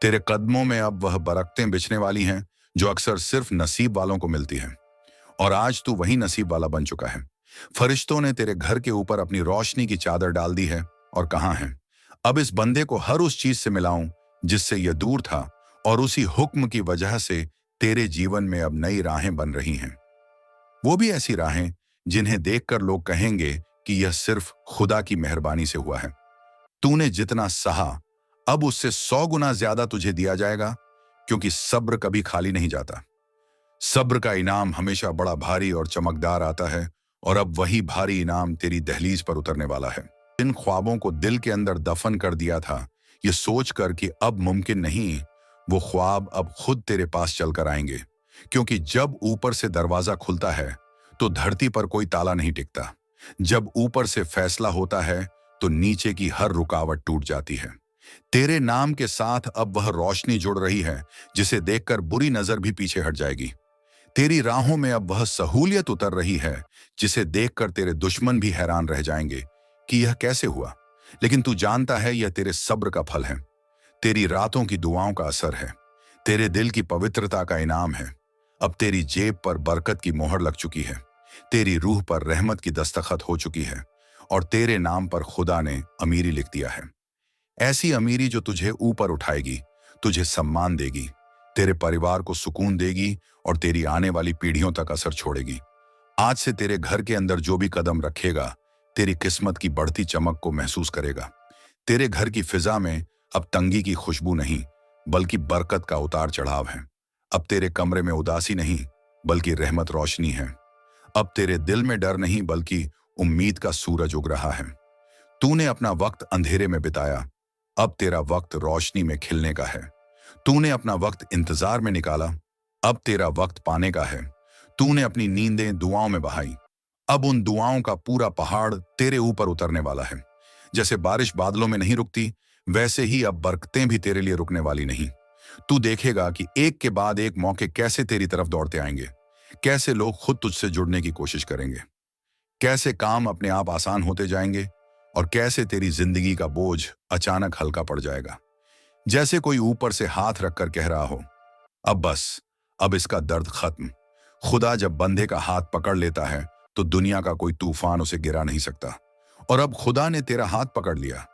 तेरे कदमों में अब वह बरकतें बिछने वाली हैं जो अक्सर सिर्फ नसीब वालों को मिलती हैं, और आज तू वही नसीब वाला बन चुका है। फरिश्तों ने तेरे घर के ऊपर अपनी रोशनी की चादर डाल दी है और कहा है, अब इस बंदे को हर उस चीज से मिलाऊं जिससे यह दूर था, और उसी हुक्म की वजह से तेरे जीवन में अब नई राहें बन रही हैं। वो भी ऐसी राहें जिन्हें देखकर लोग कहेंगे कि यह सिर्फ खुदा की मेहरबानी से हुआ है। तूने जितना सहा, अब उससे 100 गुना ज्यादा तुझे दिया जाएगा, क्योंकि सब्र कभी खाली नहीं जाता। सब्र का इनाम हमेशा बड़ा भारी और चमकदार आता है, और अब वही भारी इनाम तेरी दहलीज पर उतरने वाला है। इन ख्वाबों को दिल के अंदर दफन कर दिया था, ये सोच कर कि अब मुमकिन नहीं, वो ख्वाब अब खुद तेरे पास चलकर आएंगे। क्योंकि जब ऊपर से दरवाजा खुलता है तो धरती पर कोई ताला नहीं टिकता। जब ऊपर से फैसला होता है तो नीचे की हर रुकावट टूट जाती है। तेरे नाम के साथ अब वह रोशनी जुड़ रही है जिसे देखकर बुरी नजर भी पीछे हट जाएगी। तेरी राहों में अब वह सहूलियत उतर रही है जिसे देखकर तेरे दुश्मन भी हैरान रह जाएंगे कि यह कैसे हुआ। लेकिन तू जानता है यह तेरे सब्र का फल है, तेरी रातों की दुआओं का असर है, तेरे दिल की पवित्रता का इनाम है। अब तेरी जेब पर बरकत की मोहर लग चुकी है, तेरी रूह पर रहमत की दस्तखत हो चुकी है, और तेरे नाम पर खुदा ने अमीरी लिख दिया है। ऐसी अमीरी जो तुझे ऊपर उठाएगी, तुझे सम्मान देगी, तेरे परिवार को सुकून देगी और तेरी आने वाली पीढ़ियों तक असर छोड़ेगी। आज से तेरे घर के अंदर जो भी कदम रखेगा, तेरी किस्मत की बढ़ती चमक को महसूस करेगा। तेरे घर की फिजा में अब तंगी की खुशबू नहीं, बल्कि बरकत का उतार चढ़ाव है। अब तेरे कमरे में उदासी नहीं, बल्कि रहमत रोशनी है। अब तेरे दिल में डर नहीं, बल्कि उम्मीद का सूरज उग रहा है। तूने अपना वक्त अंधेरे में बिताया, अब तेरा वक्त रोशनी में खिलने का है। तूने अपना वक्त इंतजार में निकाला, अब तेरा वक्त पाने का है। तूने अपनी नींदें दुआओं में बहाई, अब उन दुआओं का पूरा पहाड़ तेरे ऊपर उतरने वाला है। जैसे बारिश बादलों में नहीं रुकती, वैसे ही अब बरकतें भी तेरे लिए रुकने वाली नहीं। तू देखेगा कि एक के बाद एक मौके कैसे तेरी तरफ दौड़ते आएंगे, कैसे लोग खुद तुझसे जुड़ने की कोशिश करेंगे, कैसे काम अपने आप आसान होते जाएंगे, और कैसे तेरी जिंदगी का बोझ अचानक हल्का पड़ जाएगा, जैसे कोई ऊपर से हाथ रखकर कह रहा हो, अब बस, अब इसका दर्द खत्म। खुदा जब बंदे का हाथ पकड़ लेता है तो दुनिया का कोई तूफान उसे गिरा नहीं सकता। और अब खुदा ने तेरा हाथ पकड़ लिया।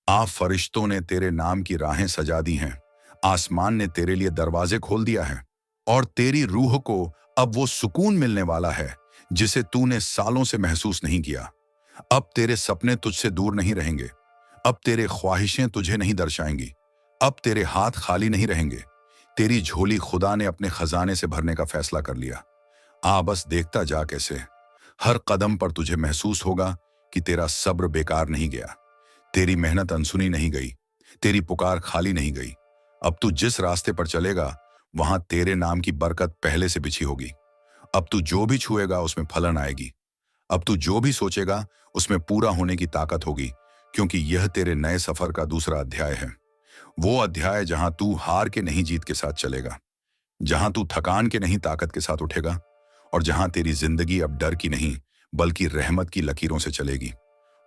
आप फरिश्तों ने तेरे नाम की राहें सजा दी हैं। आसमान ने तेरे लिए दरवाजे खोल दिया है और तेरी रूह को अब वो सुकून मिलने वाला है जिसे तूने सालों से महसूस नहीं किया। अब तेरे सपने तुझसे दूर नहीं रहेंगे। अब तेरे ख्वाहिशें तुझे नहीं दर्शाएंगी। अब तेरे हाथ खाली नहीं रहेंगे। तेरी झोली खुदा ने अपने खजाने से भरने का फैसला कर लिया। बस देखता जा कैसे हर कदम पर तुझे महसूस होगा कि तेरा सब्र बेकार नहीं गया, तेरी मेहनत अनसुनी नहीं गई, तेरी पुकार खाली नहीं गई। अब तू जिस रास्ते पर चलेगा वहां तेरे नाम की बरकत पहले से बिछी होगी। अब तू जो भी छुएगा उसमें फलन आएगी। अब तू जो भी सोचेगा उसमें पूरा होने की ताकत होगी, क्योंकि यह तेरे नए सफर का दूसरा अध्याय है। वो अध्याय जहां तू हार के नहीं जीत के साथ चलेगा, जहां तू थकान के नहीं ताकत के साथ उठेगा, और जहां तेरी जिंदगी अब डर की नहीं बल्कि रहमत की लकीरों से चलेगी।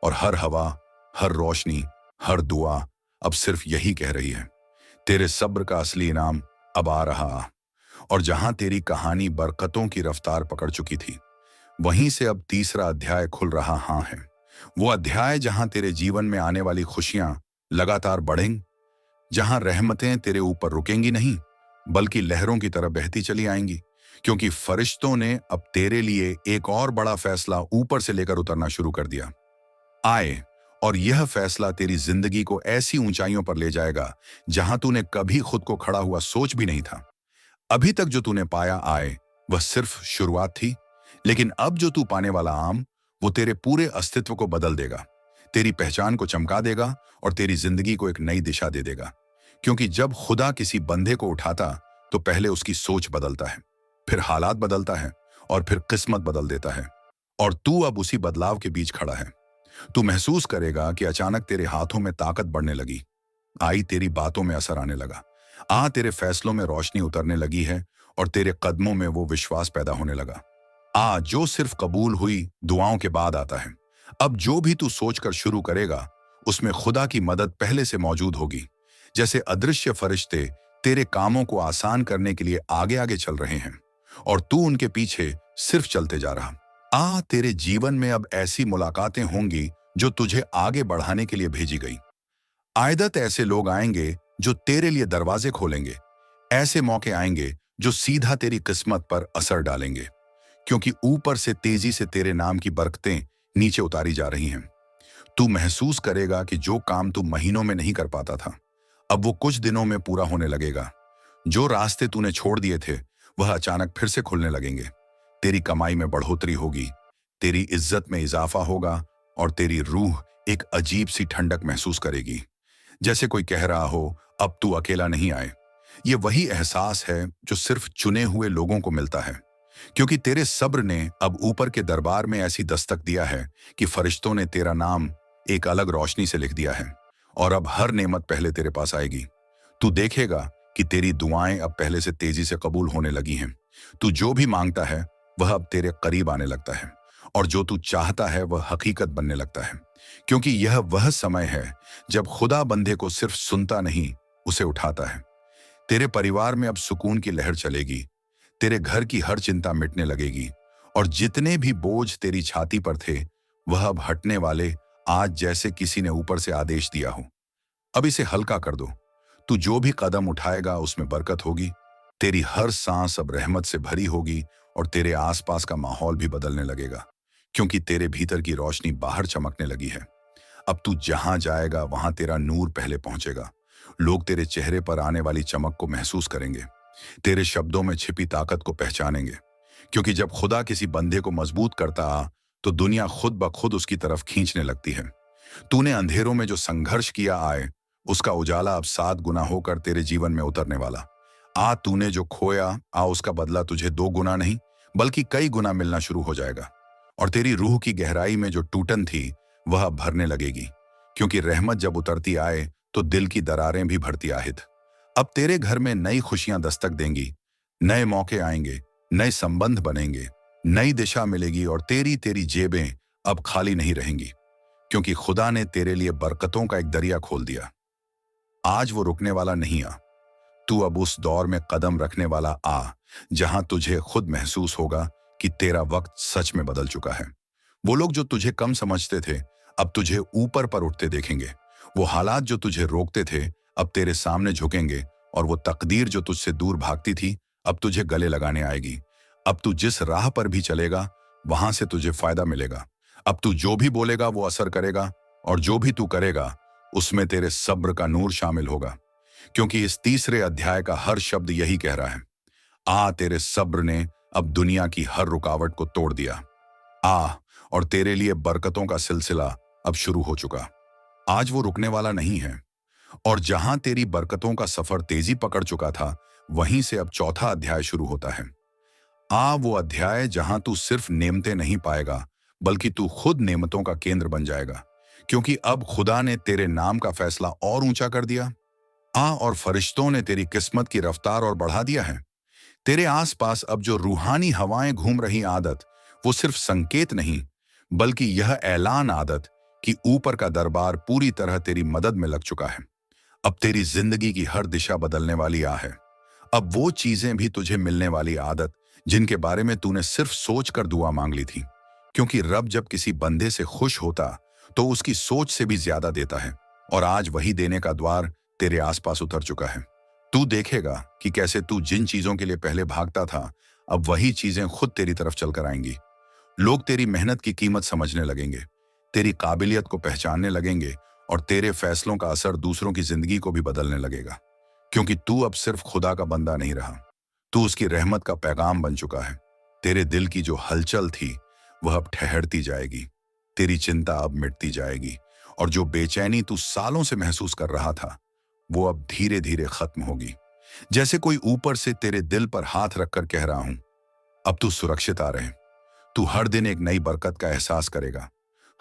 और हर हवा, हर रोशनी, हर दुआ अब सिर्फ यही कह रही है, तेरे सब्र का असली इनाम अब आ रहा। और जहां तेरी कहानी बरकतों की रफ्तार पकड़ चुकी थी, वहीं से अब तीसरा अध्याय खुल रहा हाँ है। वो अध्याय जहां तेरे जीवन में आने वाली खुशियां लगातार बढ़ेंगी, जहां रहमतें तेरे ऊपर रुकेंगी नहीं बल्कि लहरों की तरह बहती चली आएंगी, क्योंकि फरिश्तों ने अब तेरे लिए एक और बड़ा फैसला ऊपर से लेकर उतरना शुरू कर दिया। आए, और यह फैसला तेरी जिंदगी को ऐसी ऊंचाइयों पर ले जाएगा जहां तूने कभी खुद को खड़ा हुआ सोच भी नहीं था। अभी तक जो तूने पाया आए वह सिर्फ शुरुआत थी, लेकिन अब जो तू पाने वाला आम वो तेरे पूरे अस्तित्व को बदल देगा, तेरी पहचान को चमका देगा और तेरी जिंदगी को एक नई दिशा दे देगा। क्योंकि जब खुदा किसी बंदे को उठाता तो पहले उसकी सोच बदलता है, फिर हालात बदलता है और फिर किस्मत बदल देता है। और तू अब उसी बदलाव के बीच खड़ा है। तू महसूस करेगा कि अचानक तेरे हाथों में ताकत बढ़ने लगी, तेरी बातों में असर आने लगा, तेरे फैसलों में रोशनी उतरने लगी है और तेरे कदमों में वो विश्वास पैदा होने लगा जो सिर्फ कबूल हुई दुआओं के बाद आता है। अब जो भी तू सोचकर शुरू करेगा उसमें खुदा की मदद पहले से मौजूद होगी, जैसे अदृश्य फरिश्ते तेरे कामों को आसान करने के लिए आगे आगे चल रहे हैं और तू उनके पीछे सिर्फ चलते जा रहा। तेरे जीवन में अब ऐसी मुलाकातें होंगी जो तुझे आगे बढ़ाने के लिए भेजी गई। आयदत ऐसे लोग आएंगे जो तेरे लिए दरवाजे खोलेंगे। ऐसे मौके आएंगे जो सीधा तेरी किस्मत पर असर डालेंगे, क्योंकि ऊपर से तेजी से तेरे नाम की बरकतें नीचे उतारी जा रही हैं। तू महसूस करेगा कि जो काम तू महीनों में नहीं कर पाता था अब वो कुछ दिनों में पूरा होने लगेगा। जो रास्ते तूने छोड़ दिए थे वह अचानक फिर से खुलने लगेंगे। तेरी कमाई में बढ़ोतरी होगी, तेरी इज्जत में इजाफा होगा और तेरी रूह एक अजीब सी ठंडक महसूस करेगी, जैसे कोई कह रहा हो अब तू अकेला नहीं आए। ये वही एहसास है जो सिर्फ चुने हुए लोगों को मिलता है, क्योंकि तेरे सब्र ने अब ऊपर के दरबार में ऐसी दस्तक दिया है कि फरिश्तों ने तेरा नाम एक अलग रोशनी से लिख दिया है और अब हर नेमत पहले तेरे पास आएगी। तू देखेगा कि तेरी दुआएं अब पहले से तेजी से कबूल होने लगी हैं। तू जो भी मांगता है वह अब तेरे करीब आने लगता है और जो तू चाहता है वह हकीकत बनने लगता है, क्योंकि यह वह समय है जब खुदा बंदे को सिर्फ सुनता नहीं उसे उठाता है। तेरे परिवार में अब सुकून की लहर चलेगी, तेरे घर की हर चिंता मिटने लगेगी और जितने भी बोझ तेरी छाती पर थे वह अब हटने वाले, आज जैसे किसी ने ऊपर से आदेश दिया हो, अब इसे हल्का कर दो। तू जो भी कदम उठाएगा उसमें बरकत होगी, तेरी हर सांस अब रहमत से भरी होगी और तेरे आसपास का माहौल भी बदलने लगेगा, क्योंकि तेरे भीतर की रोशनी बाहर चमकने लगी है। अब तू जहां जाएगा वहां तेरा नूर पहले पहुंचेगा। लोग तेरे चेहरे पर आने वाली चमक को महसूस करेंगे, तेरे शब्दों में छिपी ताकत को पहचानेंगे, क्योंकि जब खुदा किसी बंदे को मजबूत करता तो दुनिया खुद ब खुद उसकी तरफ खींचने लगती है। तूने अंधेरों में जो संघर्ष किया उसका उजाला अब 7 गुना होकर तेरे जीवन में उतरने वाला। तूने जो खोया उसका बदला तुझे 2 गुना नहीं बल्कि कई गुना मिलना शुरू हो जाएगा और तेरी रूह की गहराई में जो टूटन थी वह अब भरने लगेगी, क्योंकि रहमत जब उतरती आए तो दिल की दरारें भी भरती आहित। अब तेरे घर में नई खुशियां दस्तक देंगी, नए मौके आएंगे, नए संबंध बनेंगे, नई दिशा मिलेगी और तेरी जेबें अब खाली नहीं रहेंगी। क्योंकि खुदा ने तेरे लिए बरकतों का एक दरिया खोल दिया। आज वो रुकने वाला नहीं आ। तू अब उस दौर में कदम रखने वाला आ जहां तुझे खुद महसूस होगा कि तेरा वक्त सच में बदल चुका है। वो लोग जो तुझे कम समझते थे अब तुझे ऊपर पर उठते देखेंगे। वो हालात जो तुझे रोकते थे अब तेरे सामने झुकेंगे, और वो तकदीर जो तुझसे दूर भागती थी अब तुझे गले लगाने आएगी। अब तू जिस राह पर भी चलेगा वहां से तुझे फायदा मिलेगा। अब तू जो भी बोलेगा वो असर करेगा, और जो भी तू करेगा उसमें तेरे सब्र का नूर शामिल होगा। क्योंकि इस तीसरे अध्याय का हर शब्द यही कह रहा है, आ तेरे सब्र ने अब दुनिया की हर रुकावट को तोड़ दिया। आ, और तेरे लिए बरकतों का सिलसिला अब शुरू हो चुका। आज वो रुकने वाला नहीं है, और जहां तेरी बरकतों का सफर तेजी पकड़ चुका था वहीं से अब चौथा अध्याय शुरू होता है। आ, वो अध्याय जहां तू सिर्फ नेमतें नहीं पाएगा बल्कि तू खुद नेमतों का केंद्र बन जाएगा, क्योंकि अब खुदा ने तेरे नाम का फैसला और ऊंचा कर दिया। आ, और फरिश्तों ने तेरी किस्मत की रफ्तार और बढ़ा दिया है। तेरे आसपास अब जो रूहानी हवाएं घूम रही आदत, वो सिर्फ संकेत नहीं बल्कि यह ऐलान आदत कि ऊपर का दरबार पूरी तरह तेरी मदद में लग चुका है। अब तेरी जिंदगी की हर दिशा बदलने वाली आ है। अब वो चीजें भी तुझे मिलने वाली आदत जिनके बारे में तूने सिर्फ सोच कर दुआ मांग ली थी। क्योंकि रब जब किसी बंदे से खुश होता तो उसकी सोच से भी ज्यादा देता है, और आज वही देने का द्वार तेरे आसपास उतर चुका है। तू देखेगा कि कैसे तू जिन चीजों के लिए पहले भागता था अब वही चीजें खुद तेरी तरफ चलकर आएंगी। लोग तेरी मेहनत की कीमत समझने लगेंगे, तेरी काबिलियत को पहचानने लगेंगे, और तेरे फैसलों का असर दूसरों की जिंदगी को भी बदलने लगेगा। क्योंकि तू अब सिर्फ खुदा का बंदा नहीं रहा, तू उसकी रहमत का पैगाम बन चुका है। तेरे दिल की जो हलचल थी वह अब ठहरती जाएगी, तेरी चिंता अब मिटती जाएगी, और जो बेचैनी तू सालों से महसूस कर रहा था वो अब धीरे धीरे खत्म होगी। जैसे कोई ऊपर से तेरे दिल पर हाथ रखकर कह रहा हूं, अब तू सुरक्षित आ रहे। तू हर दिन एक नई बरकत का एहसास करेगा,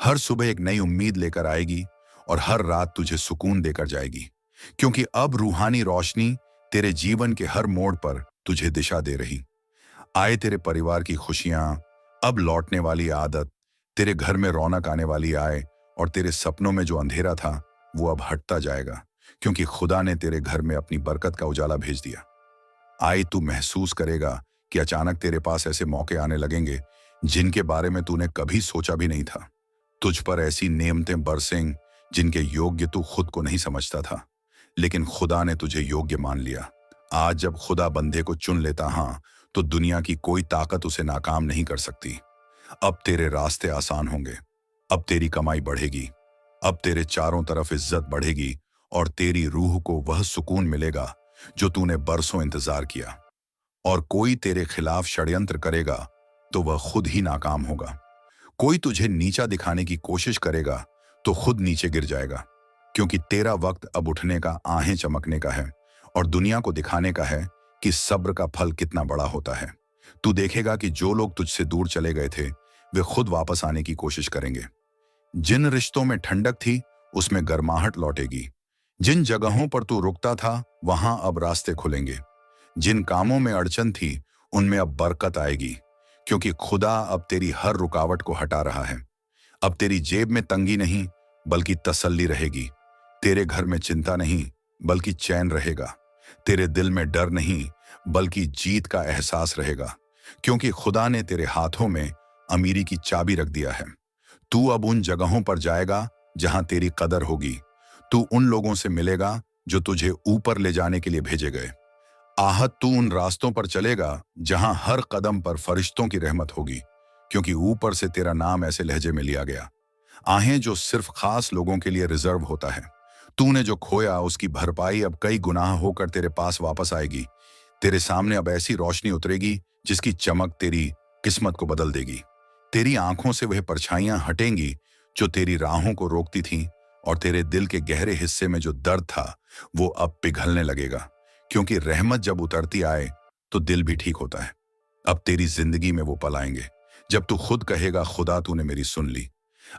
हर सुबह एक नई उम्मीद लेकर आएगी, और हर रात तुझे सुकून देकर जाएगी। क्योंकि अब रूहानी रोशनी तेरे जीवन के हर मोड़ पर तुझे दिशा दे रही। आए तेरे परिवार की खुशियां, अब लौटने वाली आदत, तेरे घर में रौनक आने वाली आए, और तेरे सपनों में जो अंधेरा था वो अब हटता जाएगा, क्योंकि खुदा ने तेरे घर में अपनी बरकत का उजाला भेज दिया। आए तू महसूस करेगा कि अचानक तेरे पास ऐसे मौके आने लगेंगे जिनके बारे में तूने कभी सोचा भी नहीं था। तुझ पर ऐसी नेमतें बरसें जिनके योग्य तू खुद को नहीं समझता था, लेकिन खुदा ने तुझे योग्य मान लिया। आज जब खुदा बंदे को चुन लेता तो दुनिया की कोई ताकत उसे नाकाम नहीं कर सकती। अब तेरे रास्ते आसान होंगे, अब तेरी कमाई बढ़ेगी, अब तेरे चारों तरफ इज्जत बढ़ेगी, और तेरी रूह को वह सुकून मिलेगा जो तूने बरसों इंतजार किया। और कोई तेरे खिलाफ षड्यंत्र करेगा तो वह खुद ही नाकाम होगा। कोई तुझे नीचा दिखाने की कोशिश करेगा तो खुद नीचे गिर जाएगा, क्योंकि तेरा वक्त अब उठने का, आहें चमकने का है, और दुनिया को दिखाने का है कि सब्र का फल कितना बड़ा होता है। तू देखेगा कि जो लोग तुझसे दूर चले गए थे वे खुद वापस आने की कोशिश करेंगे। जिन रिश्तों में ठंडक थी उसमें गर्माहट लौटेगी। जिन जगहों पर तू रुकता था वहां अब रास्ते खुलेंगे। जिन कामों में अड़चन थी उनमें अब बरकत आएगी, क्योंकि खुदा अब तेरी हर रुकावट को हटा रहा है। अब तेरी जेब में तंगी नहीं बल्कि तसल्ली रहेगी। तेरे घर में चिंता नहीं बल्कि चैन रहेगा। तेरे दिल में डर नहीं बल्कि जीत का एहसास रहेगा, क्योंकि खुदा ने तेरे हाथों में अमीरी की चाबी रख दिया है। तू अब उन जगहों पर जाएगा जहां तेरी कदर होगी। तू उन लोगों से मिलेगा जो तुझे ऊपर ले जाने के लिए भेजे गए। आहत तू उन रास्तों पर चलेगा जहां हर कदम पर फरिश्तों की रहमत होगी, क्योंकि ऊपर से तेरा नाम ऐसे लहजे में लिया गया। आहें जो सिर्फ खास लोगों के लिए रिजर्व होता है। तूने जो खोया उसकी भरपाई अब कई गुनाह होकर तेरे पास वापस आएगी। तेरे सामने अब ऐसी रोशनी उतरेगी जिसकी चमक तेरी किस्मत को बदल देगी। तेरी आंखों से वह परछाइयां हटेंगी जो तेरी राहों को रोकती थीं, और तेरे दिल के गहरे हिस्से में जो दर्द था वो अब पिघलने लगेगा, क्योंकि रहमत जब उतरती आए तो दिल भी ठीक होता है। अब तेरी जिंदगी में वो पल आएंगे जब तू खुद कहेगा, खुदा तूने मेरी सुन ली।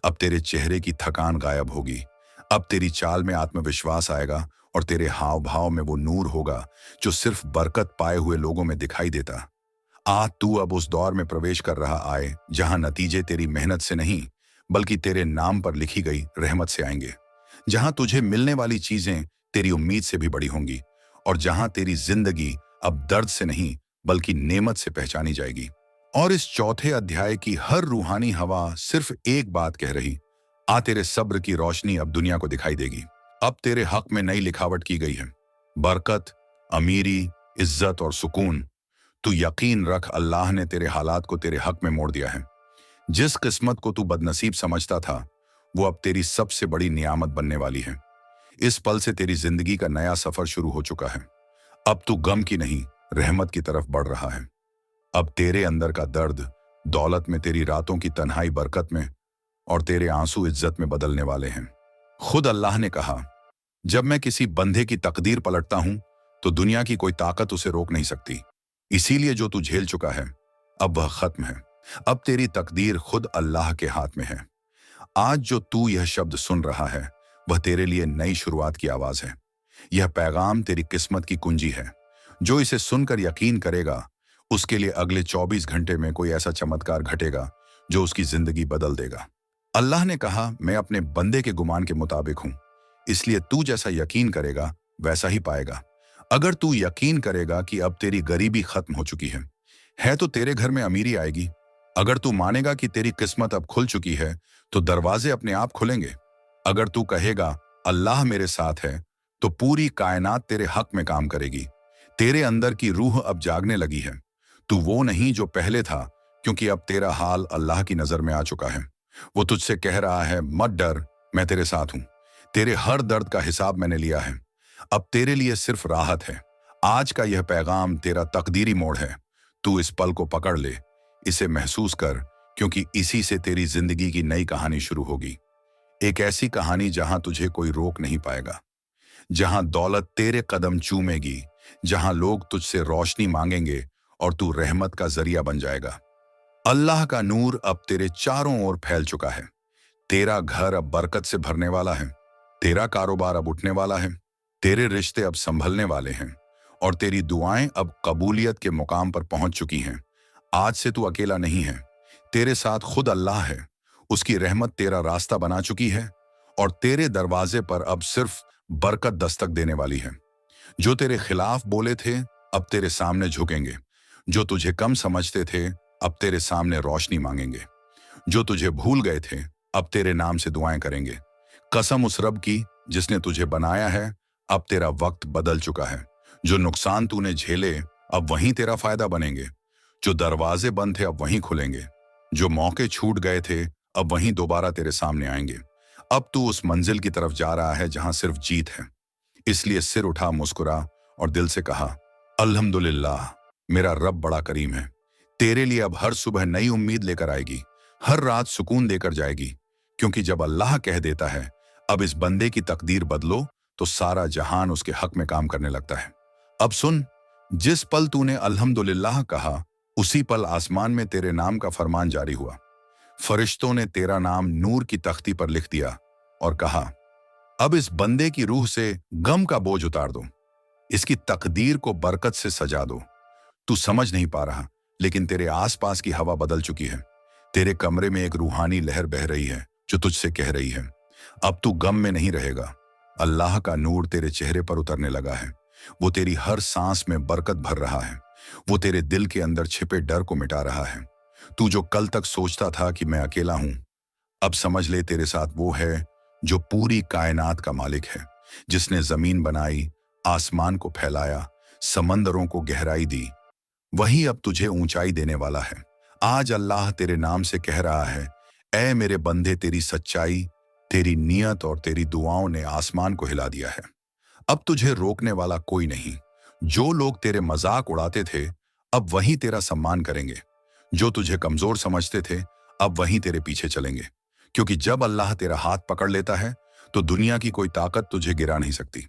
अब तेरे चेहरे की थकान गायब होगी। अब तेरी चाल में आत्मविश्वास आएगा, और तेरे हाव भाव में वो नूर होगा जो सिर्फ बरकत पाए हुए लोगों में दिखाई देता। तू अब उस दौर में प्रवेश कर रहा आए जहां नतीजे तेरी मेहनत से नहीं बल्कि तेरे नाम पर लिखी गई रहमत से आएंगे। जहां तुझे मिलने वाली चीजें तेरी उम्मीद से भी बड़ी होंगी, और जहां तेरी जिंदगी अब दर्द से नहीं बल्कि नेमत से पहचानी जाएगी। और इस चौथे अध्याय की हर रूहानी हवा सिर्फ एक बात कह रही, आ तेरे सब्र की रोशनी अब दुनिया को दिखाई देगी। अब तेरे हक में नई लिखावट की गई है, बरकत, अमीरी, इज्जत और सुकून। तू यकीन रख, अल्लाह ने तेरे हालात को तेरे हक में मोड़ दिया है। जिस किस्मत को तू बदनसीब समझता था, वो अब तेरी सबसे बड़ी नियामत बनने वाली है। इस पल से तेरी जिंदगी का नया सफर शुरू हो चुका है। अब तू गम की नहीं, रहमत की तरफ बढ़ रहा है। अब तेरे अंदर का दर्द दौलत में, तेरी रातों की तन्हाई बरकत में, और तेरे आंसू इज्जत में बदलने वाले हैं। खुद अल्लाह ने कहा, जब मैं किसी बंदे की तकदीर पलटता हूं तो दुनिया की कोई ताकत उसे रोक नहीं सकती। इसीलिए जो तू झेल चुका है अब वह खत्म है। अब तेरी तकदीर खुद अल्लाह के हाथ में है। आज जो तू यह शब्द सुन रहा है वह तेरे लिए नई शुरुआत की आवाज है। यह पैगाम तेरी किस्मत की कुंजी है। जो इसे सुनकर यकीन करेगा उसके लिए अगले 24 घंटे में कोई ऐसा चमत्कार घटेगा जो उसकी जिंदगी बदल देगा। अल्लाह ने कहा, मैं अपने बंदे के गुमान के मुताबिक हूं, इसलिए तू जैसा यकीन करेगा वैसा ही पाएगा। अगर तू यकीन करेगा कि अब तेरी गरीबी खत्म हो चुकी है तो तेरे घर में अमीरी आएगी। अगर तू मानेगा कि तेरी किस्मत अब खुल चुकी है तो दरवाजे अपने आप खुलेंगे। अगर तू कहेगा अल्लाह मेरे साथ है तो पूरी कायनात तेरे हक में काम करेगी। तेरे अंदर की रूह अब जागने लगी है। तू वो नहीं जो पहले था, क्योंकि अब तेरा हाल अल्लाह की नजर में आ चुका है। वो तुझसे कह रहा है, मत डर, मैं तेरे साथ हूं। तेरे हर दर्द का हिसाब मैंने लिया है। अब तेरे लिए सिर्फ राहत है। आज का यह पैगाम तेरा तकदीरी मोड़ है। तू इस पल को पकड़ ले, इसे महसूस कर, क्योंकि इसी से तेरी जिंदगी की नई कहानी शुरू होगी। एक ऐसी कहानी जहां तुझे कोई रोक नहीं पाएगा, जहां दौलत तेरे कदम चूमेगी, जहां लोग तुझसे रोशनी मांगेंगे और तू रहमत का जरिया बन जाएगा। अल्लाह का नूर अब तेरे चारों ओर फैल चुका है। तेरा घर अब बरकत से भरने वाला है। तेरा कारोबार अब उठने वाला है। तेरे रिश्ते अब संभलने वाले हैं, और तेरी दुआएं अब कबूलियत के मुकाम पर पहुंच चुकी हैं। आज से तू अकेला नहीं है, तेरे साथ खुद अल्लाह है। उसकी रहमत तेरा रास्ता बना चुकी है, और तेरे दरवाजे पर अब सिर्फ बरकत दस्तक देने वाली है। जो तेरे खिलाफ बोले थे अब तेरे सामने झुकेंगे। जो तुझे कम समझते थे अब तेरे सामने रोशनी मांगेंगे। जो तुझे भूल गए थे अब तेरे नाम से दुआएं करेंगे। कसम उस रब की जिसने तुझे बनाया है, अब तेरा वक्त बदल चुका है। जो नुकसान तूने झेले अब वहीं तेरा फायदा बनेंगे। जो दरवाजे बंद थे अब वहीं खुलेंगे। जो मौके छूट गए थे अब वहीं दोबारा तेरे सामने आएंगे। अब तू उस मंजिल की तरफ जा रहा है जहां सिर्फ जीत है। इसलिए सिर उठा, मुस्कुरा और दिल से कहा, अल्हम्दुलिल्लाह, मेरा रब बड़ा करीम है। तेरे लिए अब हर सुबह नई उम्मीद लेकर आएगी, हर रात सुकून देकर जाएगी। क्योंकि जब अल्लाह कह देता है अब इस बंदे की तकदीर बदलो, तो सारा जहान उसके हक में काम करने लगता है। अब सुन, जिस पल तूने अल्हम्दुलिल्लाह कहा उसी पल आसमान में तेरे नाम का फरमान जारी हुआ। फरिश्तों ने तेरा नाम नूर की तख्ती पर लिख दिया और कहा, अब इस बंदे की रूह से गम का बोझ उतार दो, इसकी तकदीर को बरकत से सजा दो। तू समझ नहीं पा रहा, लेकिन तेरे आसपास की हवा बदल चुकी है। तेरे कमरे में एक रूहानी लहर बह रही है जो तुझसे कह रही है, अब तू गम में नहीं रहेगा। अल्लाह का नूर तेरे चेहरे पर उतरने लगा है। वो तेरी हर सांस में बरकत भर रहा है। वो तेरे दिल के अंदर छिपे डर को मिटा रहा है। तू जो कल तक सोचता था कि मैं अकेला हूं, अब समझ ले तेरे साथ वो है जो पूरी कायनात का मालिक है, जिसने जमीन बनाई, आसमान को फैलाया, समंदरों को गहराई दी। वही अब तुझे ऊंचाई देने वाला है। आज अल्लाह तेरे नाम से कह रहा है, ऐ मेरे बंदे, तेरी सच्चाई, तेरी नियत और तेरी दुआओं ने आसमान को हिला दिया है। अब तुझे रोकने वाला कोई नहीं। जो लोग तेरे मजाक उड़ाते थे अब वही तेरा सम्मान करेंगे। जो तुझे कमजोर समझते थे अब वहीं तेरे पीछे चलेंगे। क्योंकि जब अल्लाह तेरा हाथ पकड़ लेता है तो दुनिया की कोई ताकत तुझे गिरा नहीं सकती।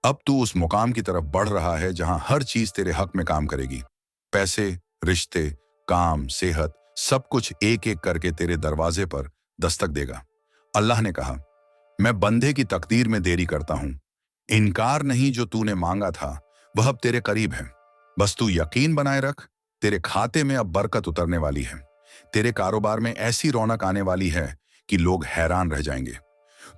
अब तू उस मुकाम की तरफ बढ़ रहा है जहां हर चीज तेरे हक में काम करेगी। पैसे, रिश्ते, काम, सेहत, सब कुछ एक एक करके तेरे दरवाजे पर दस्तक देगा। अल्लाह ने कहा, मैं बंदे की तकदीर में देरी करता हूं। इनकार नहीं, जो तूने मांगा था वह अब तेरे करीब है। बस तू यकीन बनाए रख, तेरे खाते में अब बरकत उतरने वाली है। तेरे कारोबार में ऐसी रौनक आने वाली है कि लोग हैरान रह जाएंगे।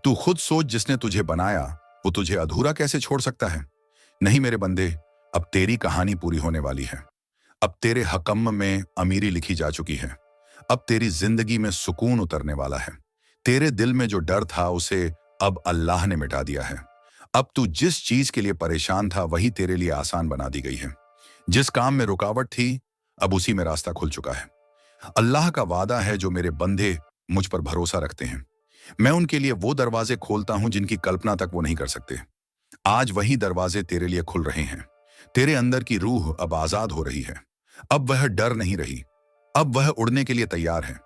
तू खुद सोच, जिसने तुझे बनाया वो तुझे अधूरा कैसे छोड़ सकता है? नहीं मेरे बंदे, अब तेरी कहानी पूरी होने वाली है। अब तेरे हकम में अमीरी लिखी जा चुकी है। अब तेरी जिंदगी में सुकून उतरने वाला है। तेरे दिल में जो डर था उसे अब अल्लाह ने मिटा दिया है। अब तू जिस चीज के लिए परेशान था वही तेरे लिए आसान बना दी गई है। जिस काम में रुकावट थी अब उसी में रास्ता खुल चुका है। अल्लाह का वादा है, जो मेरे बंदे मुझ पर भरोसा रखते हैं मैं उनके लिए वो दरवाजे खोलता हूं जिनकी कल्पना तक वो नहीं कर सकते। आज वही दरवाजे तेरे लिए खुल रहे हैं। तेरे अंदर की रूह अब आजाद हो रही है। अब वह डर नहीं रही। अब वह उड़ने के लिए तैयार है,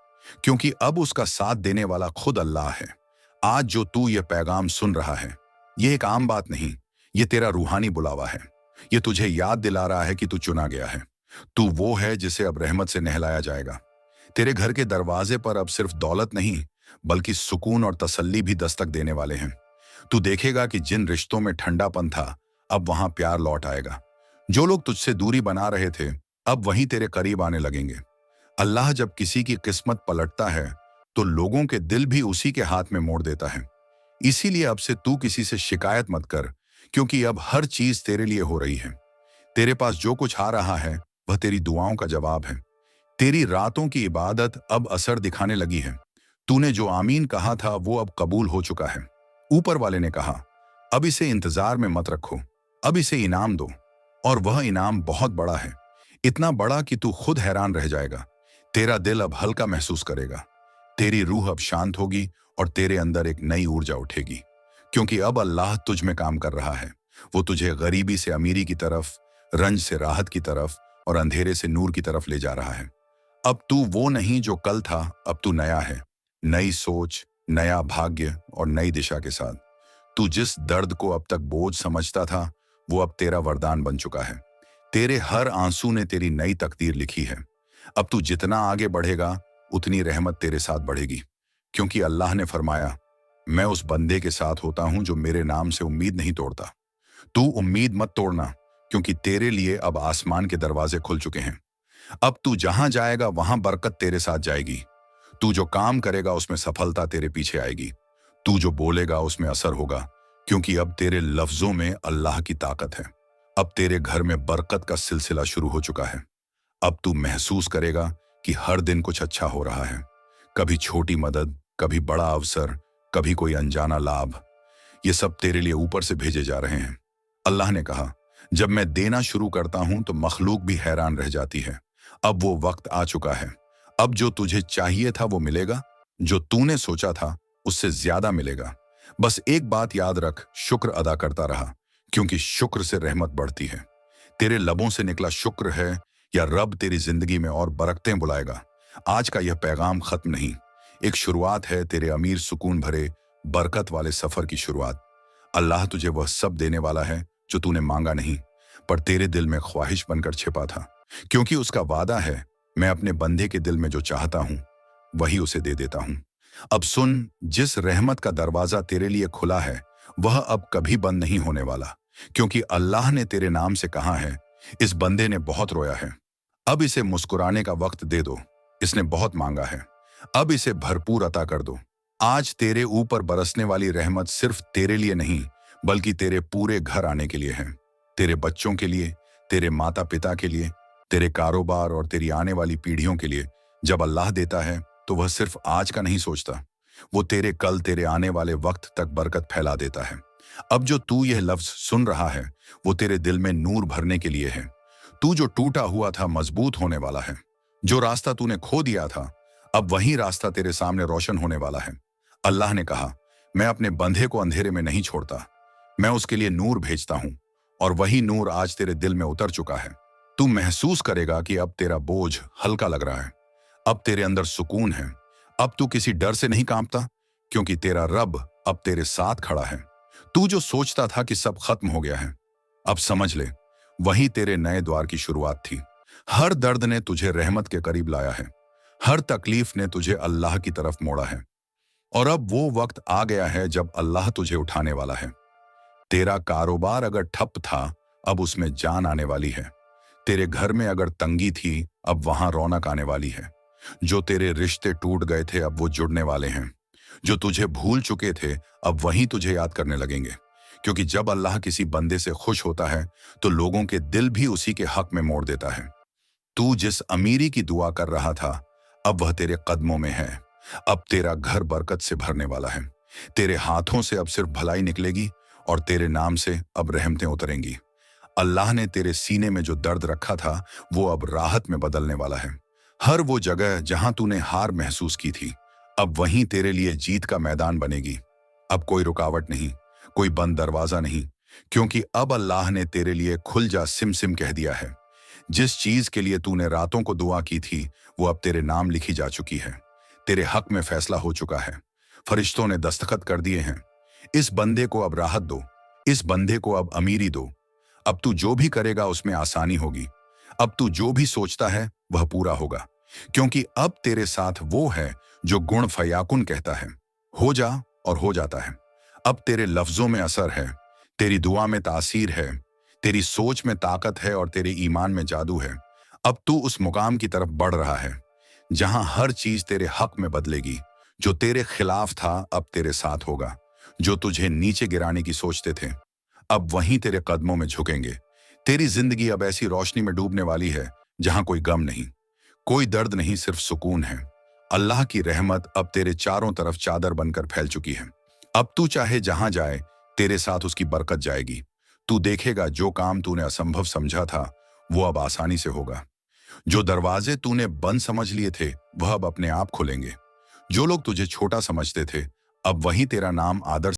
क्योंकि अब उसका साथ देने वाला खुद अल्लाह है। आज जो तू ये पैगाम सुन रहा है, ये एक आम बात नहीं, ये तेरा रूहानी बुलावा है। ये तुझे याद दिला रहा है कि तू चुना गया है। तू वो है जिसे अब रहमत से नहलाया जाएगा। तेरे घर के दरवाजे पर अब सिर्फ दौलत नहीं, बल्कि सुकून और तसल्ली भी दस्तक देने वाले हैं। तू देखेगा कि जिन रिश्तों में ठंडापन था अब वहां प्यार लौट आएगा। जो लोग तुझसे दूरी बना रहे थे अब वहीं तेरे करीब आने लगेंगे। अल्लाह जब किसी की किस्मत पलटता है तो लोगों के दिल भी उसी के हाथ में मोड़ देता है। इसीलिए अब से तू किसी से शिकायत मत कर, क्योंकि अब हर चीज तेरे लिए हो रही है। तेरे पास जो कुछ आ रहा है वह तेरी दुआओं का जवाब है। तेरी रातों की इबादत अब असर दिखाने लगी है। तूने जो आमीन कहा था वो अब कबूल हो चुका है। ऊपर वाले ने कहा, अब इसे इंतजार में मत रखो, अब इसे इनाम दो। और वह इनाम बहुत बड़ा है, इतना बड़ा कि तू खुद हैरान रह जाएगा। तेरा दिल अब हल्का महसूस करेगा। तेरी रूह अब शांत होगी और तेरे अंदर एक नई ऊर्जा उठेगी, क्योंकि अब अल्लाह तुझ में काम कर रहा है। वो तुझे गरीबी से अमीरी की तरफ, रंज से राहत की तरफ और अंधेरे से नूर की तरफ ले जा रहा है। अब तू वो नहीं जो कल था, अब तू नया है। नई सोच, नया भाग्य और नई दिशा के साथ। तू जिस दर्द को अब तक बोझ समझता था वो अब तेरा वरदान बन चुका है। तेरे हर आंसू ने तेरी नई तकदीर लिखी है। अब तू जितना आगे बढ़ेगा उतनी रहमत तेरे साथ बढ़ेगी, क्योंकि अल्लाह ने फरमाया, मैं उस बंदे के साथ होता हूं जो मेरे नाम से उम्मीद नहीं तोड़ता। तू उम्मीद मत तोड़ना, क्योंकि तेरे लिए अब आसमान के दरवाजे खुल चुके हैं। अब तू जहां जाएगा वहां बरकत तेरे साथ जाएगी। तू जो काम करेगा उसमें सफलता तेरे पीछे आएगी। तू जो बोलेगा उसमें असर होगा, क्योंकि अब तेरे लफ्जों में अल्लाह की ताकत है। अब तेरे घर में बरकत का सिलसिला शुरू हो चुका है। अब तू महसूस करेगा कि हर दिन कुछ अच्छा हो रहा है। कभी छोटी मदद, कभी बड़ा अवसर, कभी कोई अनजाना लाभ। ये सब तेरे लिए ऊपर से भेजे जा रहे हैं। अल्लाह ने कहा, जब मैं देना शुरू करता हूं तो मखलूक भी हैरान रह जाती है। अब वो वक्त आ चुका है। अब जो तुझे चाहिए था वो मिलेगा। जो तूने सोचा था उससे ज्यादा मिलेगा। बस एक बात याद रख, शुक्र अदा करता रहा, क्योंकि शुक्र से रहमत बढ़ती है। तेरे लबों से निकला शुक्र है या रब तेरी जिंदगी में और बरकतें बुलाएगा। आज का यह पैगाम खत्म नहीं, एक शुरुआत है तेरे अमीर सुकून भरे बरकत वाले सफर की शुरुआत। अल्लाह तुझे वह सब देने वाला है जो तूने मांगा नहीं, पर तेरे दिल में ख्वाहिश बनकर छिपा था, क्योंकि उसका वादा है, मैं अपने बंदे के दिल में जो चाहता हूं वही उसे दे देता हूं। अब सुन, जिस रहमत का दरवाजा तेरे लिए खुला है वह अब कभी बंद नहीं होने वाला, क्योंकि अल्लाह ने तेरे नाम से कहा है, इस बंदे ने बहुत रोया है, अब इसे मुस्कुराने का वक्त दे दो। इसने बहुत मांगा है, अब इसे भरपूर अता कर दो। आज तेरे ऊपर बरसने वाली रहमत सिर्फ तेरे लिए नहीं, बल्कि तेरे पूरे घर आने के लिए है। तेरे बच्चों के लिए, तेरे माता पिता के लिए, तेरे कारोबार और तेरी आने वाली पीढ़ियों के लिए। जब अल्लाह देता है तो वह सिर्फ आज का नहीं सोचता, वो तेरे कल, तेरे आने वाले वक्त तक बरकत फैला देता है। अब जो तू यह लफ्ज सुन रहा है वो तेरे दिल में नूर भरने के लिए है। तू जो टूटा हुआ था मजबूत होने वाला है। जो रास्ता तूने खो दिया था अब वही रास्ता तेरे सामने रोशन होने वाला है। अल्लाह ने कहा, मैं अपने बंधे को अंधेरे में नहीं छोड़ता, मैं उसके लिए नूर भेजता हूं, और वही नूर आज तेरे दिल में उतर चुका है। तू महसूस करेगा कि अब तेरा बोझ हल्का लग रहा है। अब तेरे अंदर सुकून है। अब तू किसी डर से नहीं कांपता, क्योंकि तेरा रब अब तेरे साथ खड़ा है। तू जो सोचता था कि सब खत्म हो गया है, अब समझ ले, वही तेरे नए द्वार की शुरुआत थी। हर दर्द ने तुझे रहमत के करीब लाया है। हर तकलीफ ने तुझे अल्लाह की तरफ मोड़ा है। और अब वो वक्त आ गया है जब अल्लाह तुझे उठाने वाला है। तेरा कारोबार अगर ठप था अब उसमें जान आने वाली है। तेरे घर में अगर तंगी थी अब वहां रौनक आने वाली है। जो तेरे रिश्ते टूट गए थे अब वो जुड़ने वाले हैं। जो तुझे भूल चुके थे अब वहीं तुझे याद करने लगेंगे, क्योंकि जब अल्लाह किसी बंदे से खुश होता है तो लोगों के दिल भी उसी के हक में मोड़ देता है। तू जिस अमीरी की दुआ कर रहा था अब वह तेरे कदमों में है। अब तेरा घर बरकत से भरने वाला है। तेरे हाथों से अब सिर्फ भलाई निकलेगी और तेरे नाम से अब रहमतें उतरेंगी। अल्लाह ने तेरे सीने में जो दर्द रखा था वो अब राहत में बदलने वाला है। हर वो जगह जहां तूने हार महसूस की थी अब वहीं तेरे लिए जीत का मैदान बनेगी। अब कोई रुकावट नहीं, कोई बंद दरवाजा नहीं, क्योंकि अब अल्लाह ने तेरे लिए खुल जा सिम सिम कह दिया है। जिस चीज के लिए तूने रातों को दुआ की थी वो अब तेरे नाम लिखी जा चुकी है। तेरे हक में फैसला हो चुका है। फरिश्तों ने दस्तखत कर दिए हैं। इस बंदे को अब राहत दो, इस बंदे को अब अमीरी दो। अब तू जो भी करेगा उसमें आसानी होगी। अब तू जो भी सोचता है वह पूरा होगा, क्योंकि अब तेरे साथ वो है जो गुण फयाकुन कहता है, हो जा और हो जाता है। अब तेरे लफ्जों में असर है, तेरी दुआ में तासीर है, तेरी सोच में ताकत है और तेरे ईमान में जादू है। अब तू उस मुकाम की तरफ बढ़ रहा है जहां हर चीज तेरे हक में बदलेगी। जो तेरे खिलाफ था अब तेरे साथ होगा। जो तुझे नीचे गिराने की सोचते थे अब वहीं तेरे कदमों में झुकेंगे। तेरी जिंदगी अब ऐसी रोशनी में डूबने वाली है जहां कोई गम नहीं, कोई दर्द नहीं, सिर्फ सुकून है। अल्लाह की रहमत अब तेरे चारों तरफ चादर बनकर फैल चुकी है। अब तू चाहे जहां जाए तेरे साथ उसकी बरकत जाएगी। तू देखेगा जो काम तूने असंभव समझा था वो अब आसानी से होगा। जो दरवाजे तूने बंद समझ लिए थे वह अब अपने आप खुलेंगे। जो लोग तुझे छोटा समझते थे अब वहीं तेरा नाम आदर